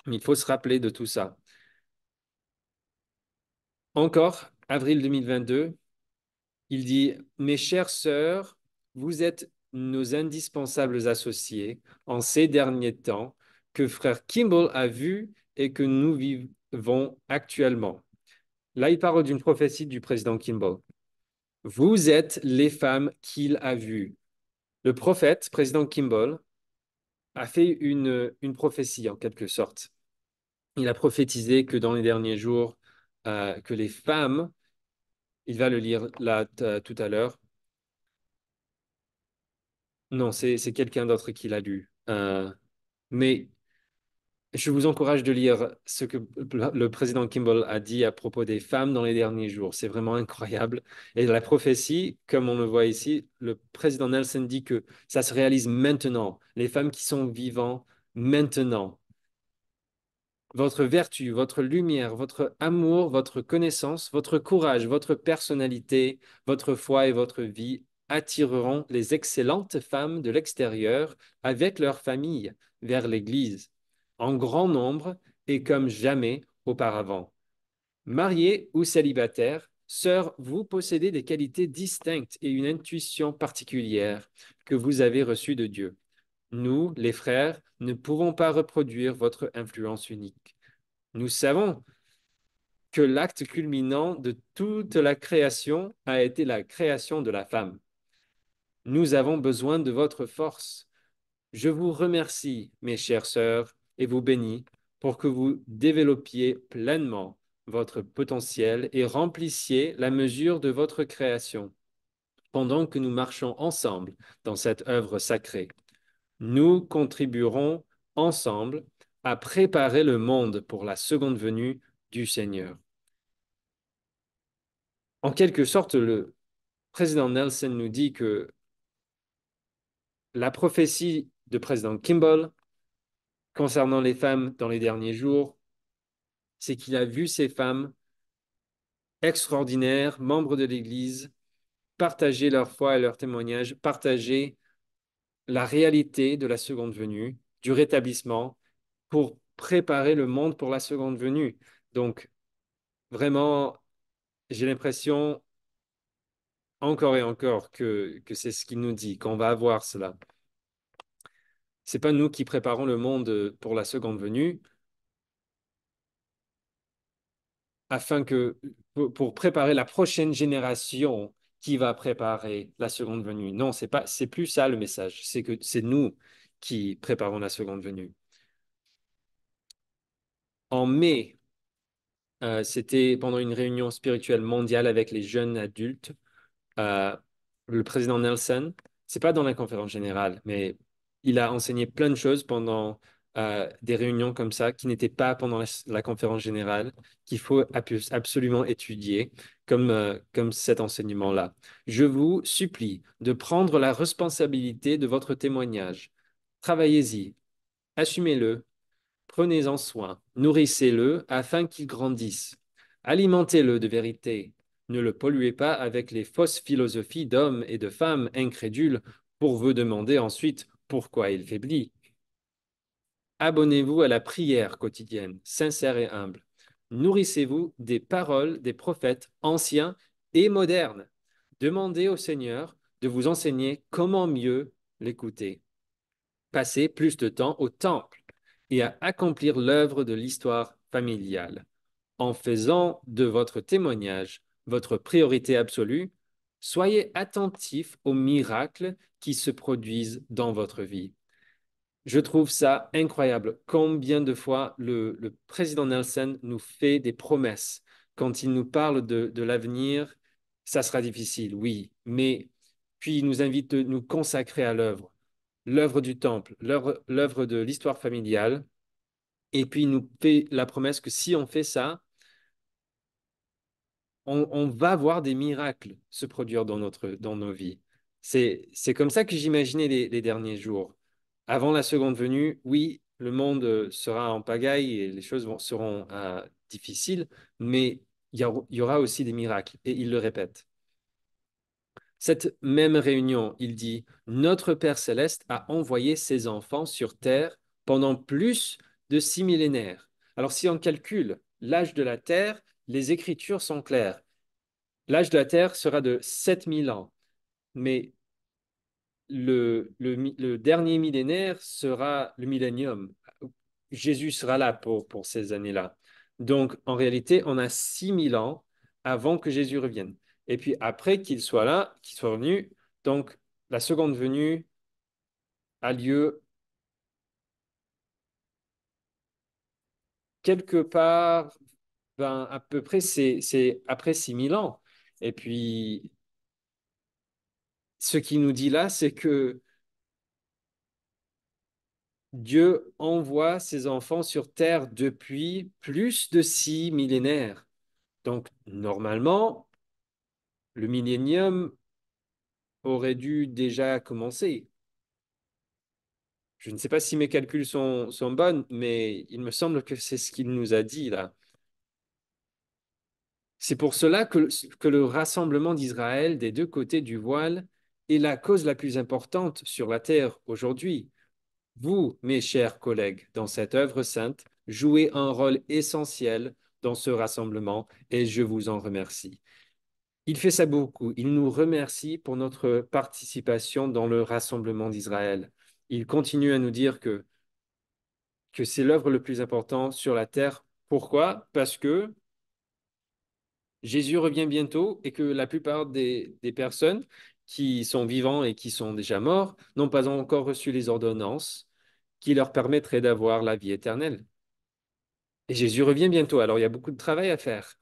Speaker 1: mais il faut se rappeler de tout ça. Encore, avril 2022, il dit, Mes chères sœurs, vous êtes nos indispensables associés en ces derniers temps que frère Kimball a vu et que nous vivons actuellement. Là, il parle d'une prophétie du président Kimball. Vous êtes les femmes qu'il a vues. Le prophète, président Kimball, a fait une prophétie en quelque sorte. Il a prophétisé que dans les derniers jours, que les femmes, il va le lire là tout à l'heure. Non, c'est quelqu'un d'autre qui l'a lu. Mais je vous encourage de lire ce que le président Kimball a dit à propos des femmes dans les derniers jours. C'est vraiment incroyable. Et la prophétie, comme on le voit ici, le président Nelson dit que ça se réalise maintenant. Les femmes qui sont vivantes maintenant. Votre vertu, votre lumière, votre amour, votre connaissance, votre courage, votre personnalité, votre foi et votre vie attireront les excellentes femmes de l'extérieur avec leur famille vers l'Église, en grand nombre et comme jamais auparavant. Mariés ou célibataires, sœurs, vous possédez des qualités distinctes et une intuition particulière que vous avez reçue de Dieu. Nous, les frères, ne pouvons pas reproduire votre influence unique. Nous savons que l'acte culminant de toute la création a été la création de la femme. Nous avons besoin de votre force. Je vous remercie, mes chères sœurs, et vous bénis pour que vous développiez pleinement votre potentiel et remplissiez la mesure de votre création pendant que nous marchons ensemble dans cette œuvre sacrée. Nous contribuerons ensemble à préparer le monde pour la seconde venue du Seigneur. En quelque sorte, le président Nelson nous dit que la prophétie de président Kimball concernant les femmes dans les derniers jours, c'est qu'il a vu ces femmes extraordinaires, membres de l'Église, partager leur foi et leur témoignage, partager la réalité de la seconde venue, du rétablissement, pour préparer le monde pour la seconde venue. Donc, vraiment, j'ai l'impression encore et encore que c'est ce qu'il nous dit, qu'on va avoir cela. C'est pas nous qui préparons le monde pour la seconde venue, afin que pour préparer la prochaine génération qui va préparer la seconde venue. Non, c'est plus ça le message. C'est que c'est nous qui préparons la seconde venue. En mai, c'était pendant une réunion spirituelle mondiale avec les jeunes adultes. euh, le président Nelson, c'est pas dans la conférence générale, mais il a enseigné plein de choses pendant des réunions comme ça qui n'étaient pas pendant la conférence générale, qu'il faut absolument étudier, comme cet enseignement-là. Je vous supplie de prendre la responsabilité de votre témoignage. Travaillez-y, assumez-le. Prenez-en soin, nourrissez-le afin qu'il grandisse. Alimentez-le de vérité. Ne le polluez pas avec les fausses philosophies d'hommes et de femmes incrédules pour vous demander ensuite pourquoi il faiblit. Abonnez-vous à la prière quotidienne, sincère et humble. Nourrissez-vous des paroles des prophètes anciens et modernes. Demandez au Seigneur de vous enseigner comment mieux l'écouter. Passer plus de temps au temple et à accomplir l'œuvre de l'histoire familiale. En faisant de votre témoignage votre priorité absolue, soyez attentifs aux miracles qui se produisent dans votre vie. Je trouve ça incroyable. Combien de fois le président Nelson nous fait des promesses quand il nous parle de l'avenir, ça sera difficile, oui, mais puis il nous invite de nous consacrer à l'œuvre, l'œuvre du temple, l'œuvre de l'histoire familiale, et puis il nous fait la promesse que si on fait ça, on va voir des miracles se produire dans nos vies. C'est comme ça que j'imaginais les derniers jours. Avant la seconde venue, oui, le monde sera en pagaille et les choses seront difficiles, mais il y aura aussi des miracles. Et il le répète. Cette même réunion, il dit, Notre Père céleste a envoyé ses enfants sur terre pendant plus de 6 millénaires. Alors si on calcule l'âge de la Terre, les Écritures sont claires. L'âge de la Terre sera de 7000 ans, mais le dernier millénaire sera le millénium. Jésus sera là pour ces années-là. Donc, en réalité, on a 6000 ans avant que Jésus revienne. Et puis après qu'il soit là, qu'il soit venu, donc la seconde venue a lieu quelque part, ben, à peu près, c'est après 6000 ans. Et puis, ce qu'il nous dit là, c'est que Dieu envoie ses enfants sur terre depuis plus de 6 millénaires. Donc, normalement, le millénium aurait dû déjà commencer. Je ne sais pas si mes calculs sont bons, mais il me semble que c'est ce qu'il nous a dit là. C'est pour cela que le rassemblement d'Israël des deux côtés du voile est la cause la plus importante sur la terre aujourd'hui. Vous, mes chers collègues, dans cette œuvre sainte, jouez un rôle essentiel dans ce rassemblement et je vous en remercie. Il fait ça beaucoup. Il nous remercie pour notre participation dans le rassemblement d'Israël. Il continue à nous dire que c'est l'œuvre le plus importante sur la terre. Pourquoi? Parce que Jésus revient bientôt et que la plupart des personnes qui sont vivants et qui sont déjà morts n'ont pas encore reçu les ordonnances qui leur permettraient d'avoir la vie éternelle. Et Jésus revient bientôt, alors il y a beaucoup de travail à faire.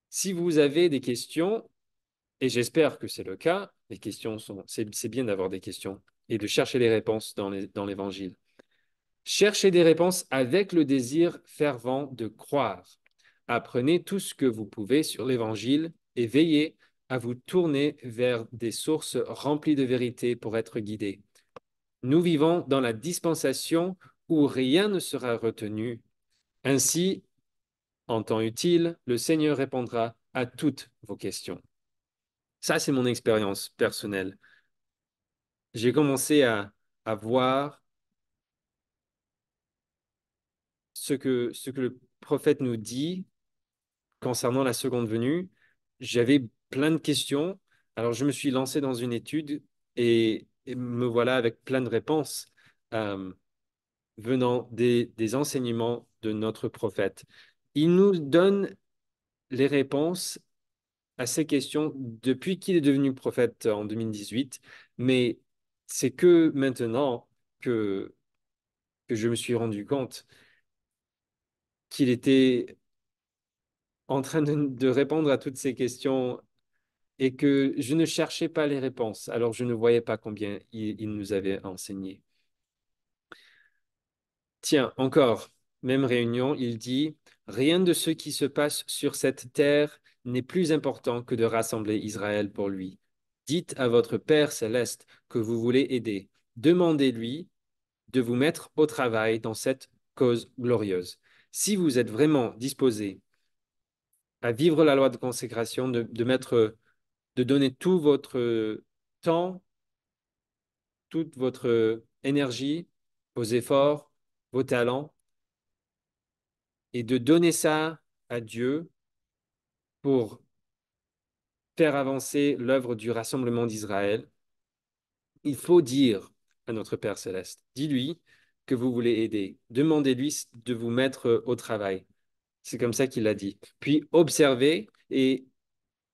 Speaker 1: Si vous avez des questions, et j'espère que c'est le cas, c'est bien d'avoir des questions et de chercher les réponses dans l'Évangile. Cherchez des réponses avec le désir fervent de croire. Apprenez tout ce que vous pouvez sur l'Évangile et veillez à vous tourner vers des sources remplies de vérité pour être guidés. Nous vivons dans la dispensation où rien ne sera retenu. Ainsi, en temps utile, le Seigneur répondra à toutes vos questions. Ça, c'est mon expérience personnelle. J'ai commencé à voir ce que le prophète nous dit concernant la seconde venue. J'avais plein de questions. Alors, je me suis lancé dans une étude et me voilà avec plein de réponses. euh, venant des enseignements de notre prophète. Il nous donne les réponses à ces questions depuis qu'il est devenu prophète en 2018, mais c'est que maintenant que je me suis rendu compte qu'il était en train de répondre à toutes ces questions et que je ne cherchais pas les réponses, alors je ne voyais pas combien il nous avait enseigné. Tiens, encore, même réunion, il dit, rien de ce qui se passe sur cette terre n'est plus important que de rassembler Israël pour lui. Dites à votre Père céleste que vous voulez aider. Demandez-lui de vous mettre au travail dans cette cause glorieuse. Si vous êtes vraiment disposé à vivre la loi de consécration, de donner tout votre temps, toute votre énergie, vos efforts, vos talents, et de donner ça à Dieu pour faire avancer l'œuvre du rassemblement d'Israël, il faut dire à notre Père céleste, dis-lui que vous voulez aider, demandez-lui de vous mettre au travail. C'est comme ça qu'il l'a dit. Puis observez et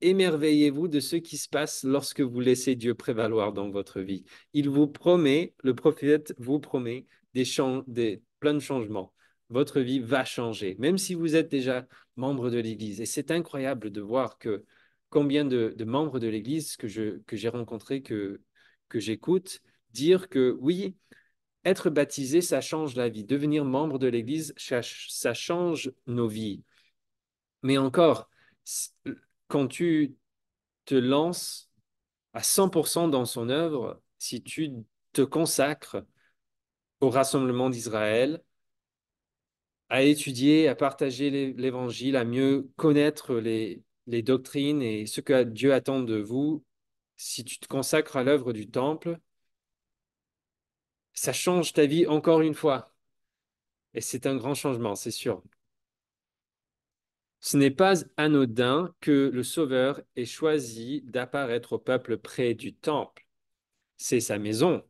Speaker 1: émerveillez-vous de ce qui se passe lorsque vous laissez Dieu prévaloir dans votre vie. Il vous promet, le prophète vous promet plein de changements. Votre vie va changer, même si vous êtes déjà membre de l'Église. Et c'est incroyable de voir que combien de membres de l'Église que j'ai rencontrés, que j'écoute, dire que oui, être baptisé, ça change la vie. Devenir membre de l'Église, ça change nos vies. Mais encore, quand tu te lances à 100% dans son œuvre, si tu te consacres au rassemblement d'Israël, à étudier, à partager l'Évangile, à mieux connaître les doctrines et ce que Dieu attend de vous, si tu te consacres à l'œuvre du temple, ça change ta vie encore une fois. Et c'est un grand changement, c'est sûr. Ce n'est pas anodin que le Sauveur ait choisi d'apparaître au peuple près du temple. C'est sa maison.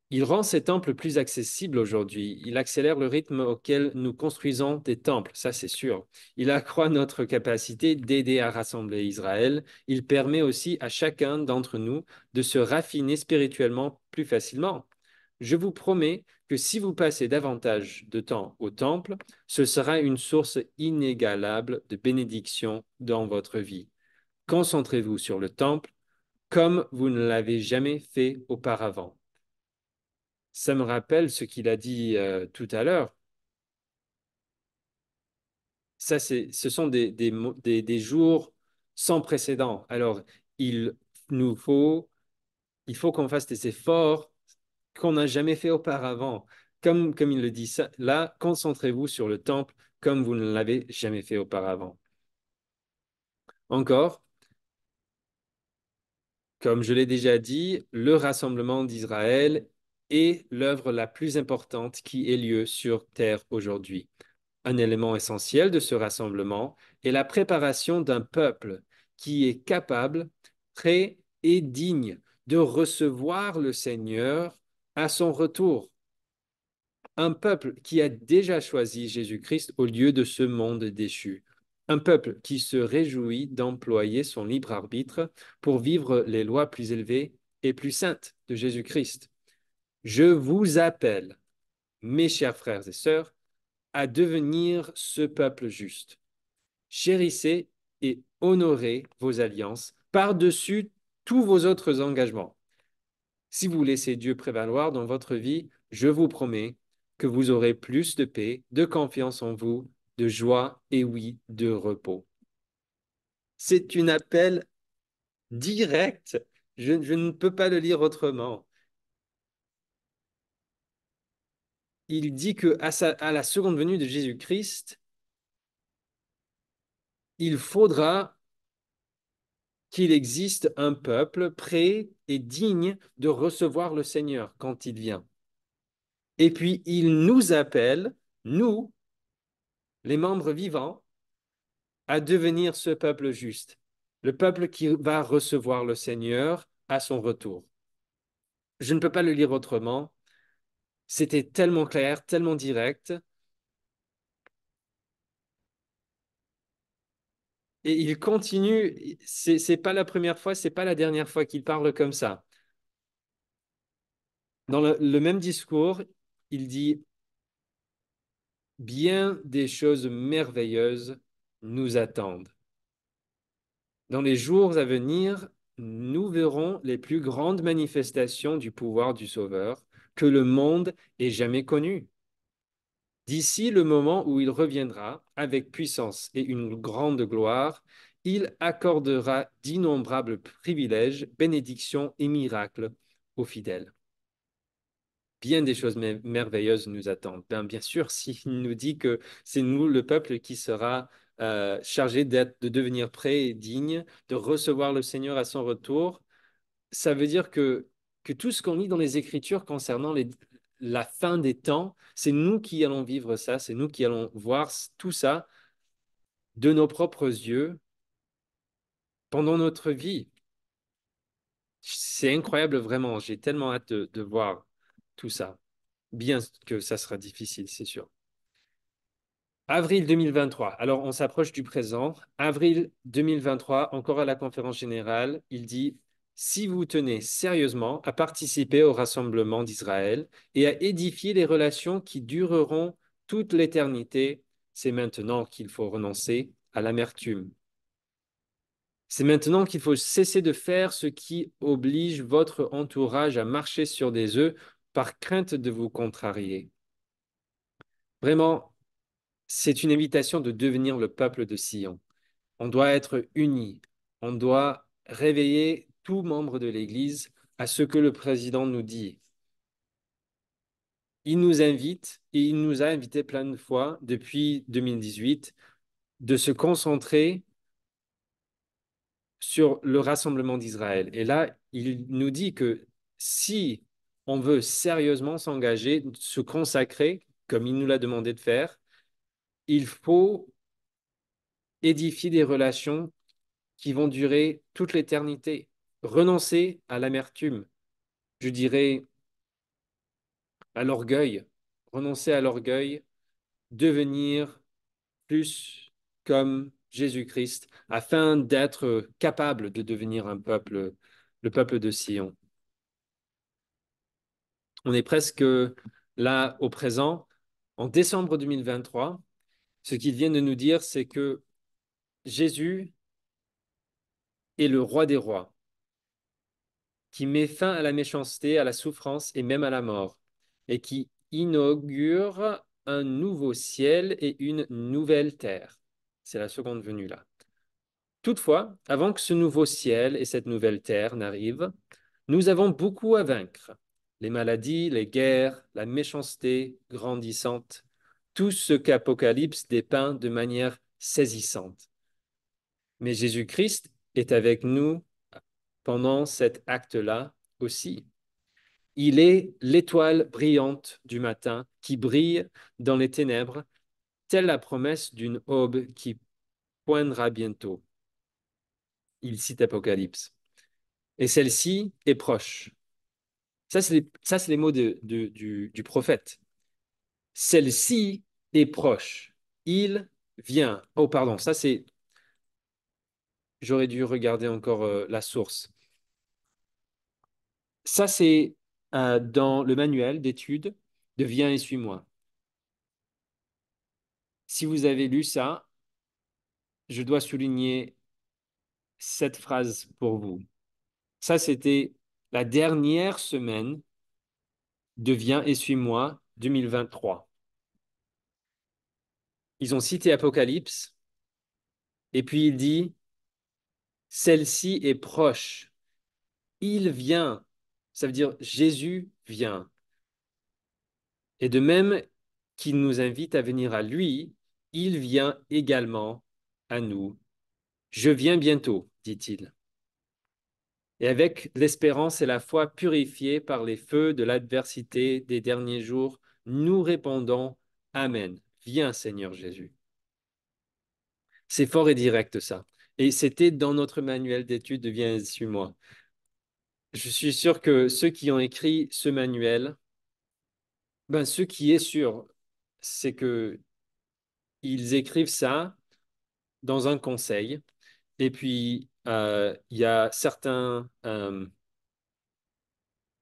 Speaker 1: Il rend ces temples plus accessibles aujourd'hui. Il accélère le rythme auquel nous construisons des temples, ça c'est sûr. Il accroît notre capacité d'aider à rassembler Israël. Il permet aussi à chacun d'entre nous de se raffiner spirituellement plus facilement. Je vous promets que si vous passez davantage de temps au temple, ce sera une source inégalable de bénédiction dans votre vie. Concentrez-vous sur le temple comme vous ne l'avez jamais fait auparavant. Ça me rappelle ce qu'il a dit tout à l'heure. Ça, ce sont des jours sans précédent. Alors, il nous faut, il faut qu'on fasse des efforts qu'on n'a jamais fait auparavant. Comme il le dit ça, là, concentrez-vous sur le temple comme vous ne l'avez jamais fait auparavant. Encore, comme je l'ai déjà dit, le rassemblement d'Israël est l'œuvre la plus importante qui ait lieu sur terre aujourd'hui. Un élément essentiel de ce rassemblement est la préparation d'un peuple qui est capable, prêt et digne de recevoir le Seigneur à son retour. Un peuple qui a déjà choisi Jésus-Christ au lieu de ce monde déchu. Un peuple qui se réjouit d'employer son libre arbitre pour vivre les lois plus élevées et plus saintes de Jésus-Christ. Je vous appelle, mes chers frères et sœurs, à devenir ce peuple juste. Chérissez et honorez vos alliances par-dessus tous vos autres engagements. Si vous laissez Dieu prévaloir dans votre vie, je vous promets que vous aurez plus de paix, de confiance en vous, de joie et oui, de repos. C'est un appel direct. Je ne peux pas le lire autrement. Il dit que à la seconde venue de Jésus-Christ, il faudra qu'il existe un peuple prêt et digne de recevoir le Seigneur quand il vient. Et puis, il nous appelle, nous, les membres vivants, à devenir ce peuple juste, le peuple qui va recevoir le Seigneur à son retour. Je ne peux pas le lire autrement. C'était tellement clair, tellement direct. Et il continue. C'est pas la première fois, c'est pas la dernière fois qu'il parle comme ça. Dans le même discours, il dit, bien des choses merveilleuses nous attendent. Dans les jours à venir, nous verrons les plus grandes manifestations du pouvoir du Sauveur que le monde ait jamais connues. D'ici le moment où il reviendra avec puissance et une grande gloire, il accordera d'innombrables privilèges, bénédictions et miracles aux fidèles. Bien des choses merveilleuses nous attendent. Bien sûr, s'il nous dit que c'est nous, le peuple, qui sera chargé de devenir prêt et digne, de recevoir le Seigneur à son retour, ça veut dire que tout ce qu'on lit dans les Écritures concernant la fin des temps, c'est nous qui allons vivre ça, c'est nous qui allons voir tout ça de nos propres yeux pendant notre vie. C'est incroyable, vraiment. J'ai tellement hâte de voir tout ça. Bien que ça sera difficile, c'est sûr. Avril 2023. Alors, on s'approche du présent. Avril 2023, encore à la conférence générale, il dit, si vous tenez sérieusement à participer au rassemblement d'Israël et à édifier les relations qui dureront toute l'éternité, c'est maintenant qu'il faut renoncer à l'amertume. C'est maintenant qu'il faut cesser de faire ce qui oblige votre entourage à marcher sur des œufs par crainte de vous contrarier. Vraiment, c'est une invitation de devenir le peuple de Sion. On doit être unis. On doit réveiller tout membre de l'Église à ce que le président nous dit. Il nous invite, et il nous a invités plein de fois depuis 2018, de se concentrer sur le rassemblement d'Israël. Et là, il nous dit que si on veut sérieusement s'engager, se consacrer, comme il nous l'a demandé de faire, il faut édifier des relations qui vont durer toute l'éternité. Renoncer à l'amertume, je dirais à l'orgueil, renoncer à l'orgueil, devenir plus comme Jésus-Christ, afin d'être capable de devenir un peuple, le peuple de Sion. On est presque là au présent. En décembre 2023, ce qu'il vient de nous dire, c'est que Jésus est le roi des rois, qui met fin à la méchanceté, à la souffrance et même à la mort, et qui inaugure un nouveau ciel et une nouvelle terre. C'est la seconde venue là. Toutefois, avant que ce nouveau ciel et cette nouvelle terre n'arrivent, nous avons beaucoup à vaincre. Les maladies, les guerres, la méchanceté grandissante, tout ce qu'Apocalypse dépeint de manière saisissante. Mais Jésus-Christ est avec nous pendant cet acte-là aussi. Il est l'étoile brillante du matin qui brille dans les ténèbres, telle la promesse d'une aube qui poindra bientôt. Il cite Apocalypse. Et celle-ci est proche. Ça, c'est les mots du prophète. Celle-ci est proche. Il vient. Oh, pardon, ça c'est. J'aurais dû regarder encore la source. Ça, c'est dans le manuel d'études de Viens et suis-moi. Si vous avez lu ça, je dois souligner cette phrase pour vous. Ça, c'était la dernière semaine de Viens et suis-moi 2023. Ils ont cité Apocalypse et puis il dit, celle-ci est proche. Il vient. Ça veut dire Jésus vient. Et de même qu'il nous invite à venir à lui, il vient également à nous. Je viens bientôt, dit-il. Et avec l'espérance et la foi purifiées par les feux de l'adversité des derniers jours, nous répondons Amen. Viens, Seigneur Jésus. C'est fort et direct, ça. Et c'était dans notre manuel d'études de Viens et suis-moi. je suis sûr que ceux qui ont écrit ce manuel, ben, ce qui est sûr, c'est que ils écrivent ça dans un conseil. Et puis, il y a certains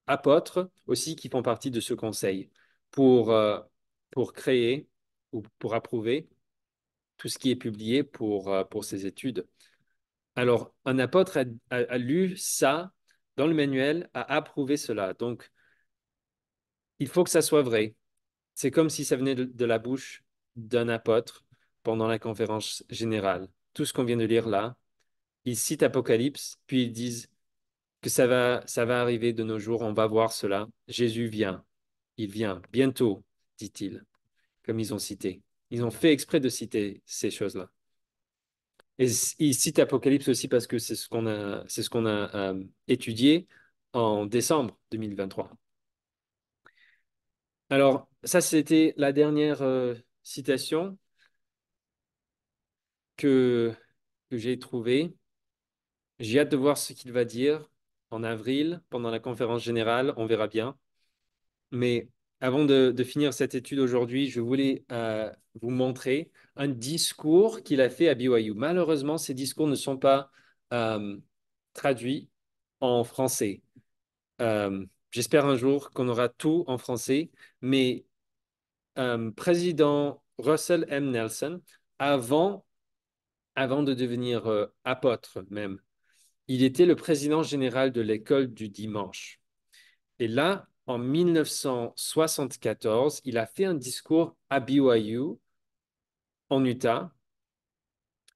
Speaker 1: apôtres aussi qui font partie de ce conseil pour, euh, pour créer ou pour approuver tout ce qui est publié pour ces études. Alors, un apôtre a lu ça dans le manuel, a approuvé cela. Donc, il faut que ça soit vrai. C'est comme si ça venait de la bouche d'un apôtre pendant la conférence générale. Tout ce qu'on vient de lire là, ils citent Apocalypse, puis ils disent que ça va arriver de nos jours, on va voir cela. Jésus vient, il vient, bientôt, dit-il, comme ils ont cité. Ils ont fait exprès de citer ces choses-là. Et ils citent Apocalypse aussi parce que c'est ce qu'on a étudié en décembre 2023. Alors, ça, c'était la dernière citation que, que j'ai trouvée. J'ai hâte de voir ce qu'il va dire en avril, pendant la conférence générale. On verra bien. Mais avant de finir cette étude aujourd'hui, je voulais vous montrer un discours qu'il a fait à BYU. Malheureusement, ces discours ne sont pas euh, traduits en français. J'espère un jour qu'on aura tout en français, mais président Russell M. Nelson, avant, avant de devenir apôtre même, il était le président général de l'école du dimanche. Et là, en 1974, il a fait un discours à BYU, en Utah.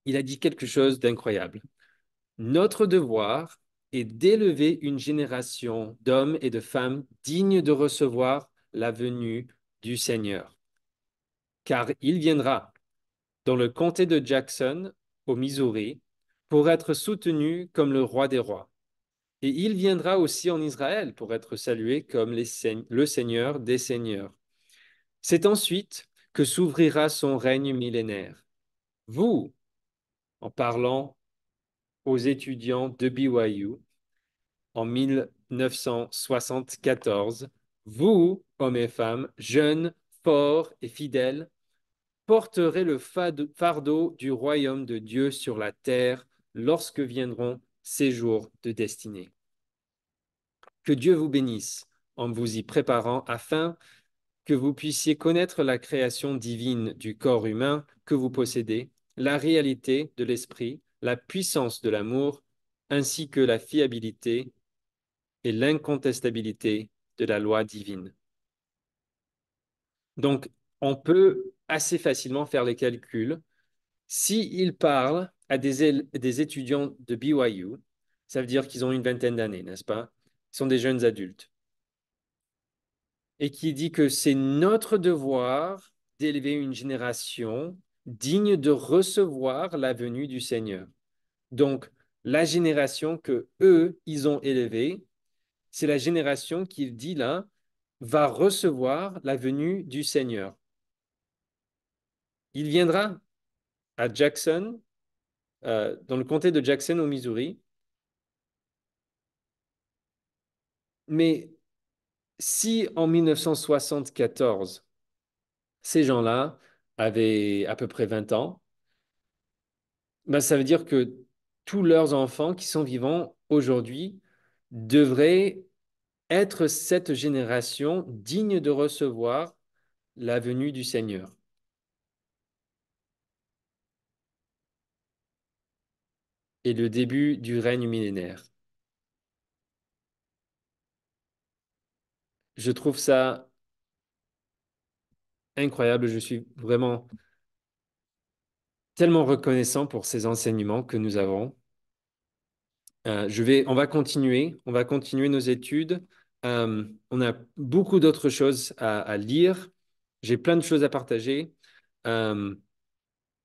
Speaker 1: Il a dit quelque chose d'incroyable. Notre devoir est d'élever une génération d'hommes et de femmes dignes de recevoir la venue du Seigneur. Car il viendra dans le comté de Jackson, au Missouri, pour être soutenu comme le roi des rois. Et il viendra aussi en Israël pour être salué comme le Seigneur des seigneurs. C'est ensuite que s'ouvrira son règne millénaire. Vous, en parlant aux étudiants de BYU en 1974, vous, hommes et femmes, jeunes, forts et fidèles, porterez le fardeau du royaume de Dieu sur la terre lorsque viendront ces jours de destinée. Que Dieu vous bénisse en vous y préparant afin que vous puissiez connaître la création divine du corps humain que vous possédez, la réalité de l'esprit, la puissance de l'amour, ainsi que la fiabilité et l'incontestabilité de la loi divine. Donc, on peut assez facilement faire les calculs. S'il parle à des étudiants de BYU, ça veut dire qu'ils ont une vingtaine d'années, n'est-ce pas? Ils sont des jeunes adultes. Et qui dit que c'est notre devoir d'élever une génération digne de recevoir la venue du Seigneur. Donc, la génération que eux, ils ont élevée, c'est la génération qu'il dit là, va recevoir la venue du Seigneur. Il viendra à Jackson, dans le comté de Jackson au Missouri, mais si en 1974, ces gens-là avaient à peu près 20 ans, ben, ça veut dire que tous leurs enfants qui sont vivants aujourd'hui devraient être cette génération digne de recevoir la venue du Seigneur et le début du règne millénaire. Je trouve ça incroyable. Je suis vraiment tellement reconnaissant pour ces enseignements que nous avons. On va continuer nos études. On a beaucoup d'autres choses à lire. J'ai plein de choses à partager. Euh,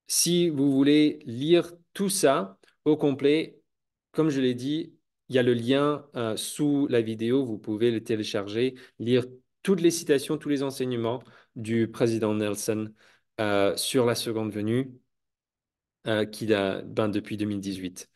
Speaker 1: Si vous voulez lire tout ça au complet, comme je l'ai dit, il y a le lien sous la vidéo. Vous pouvez le télécharger, lire toutes les citations, tous les enseignements du président Nelson sur la seconde venue qu'il a ben, depuis 2018.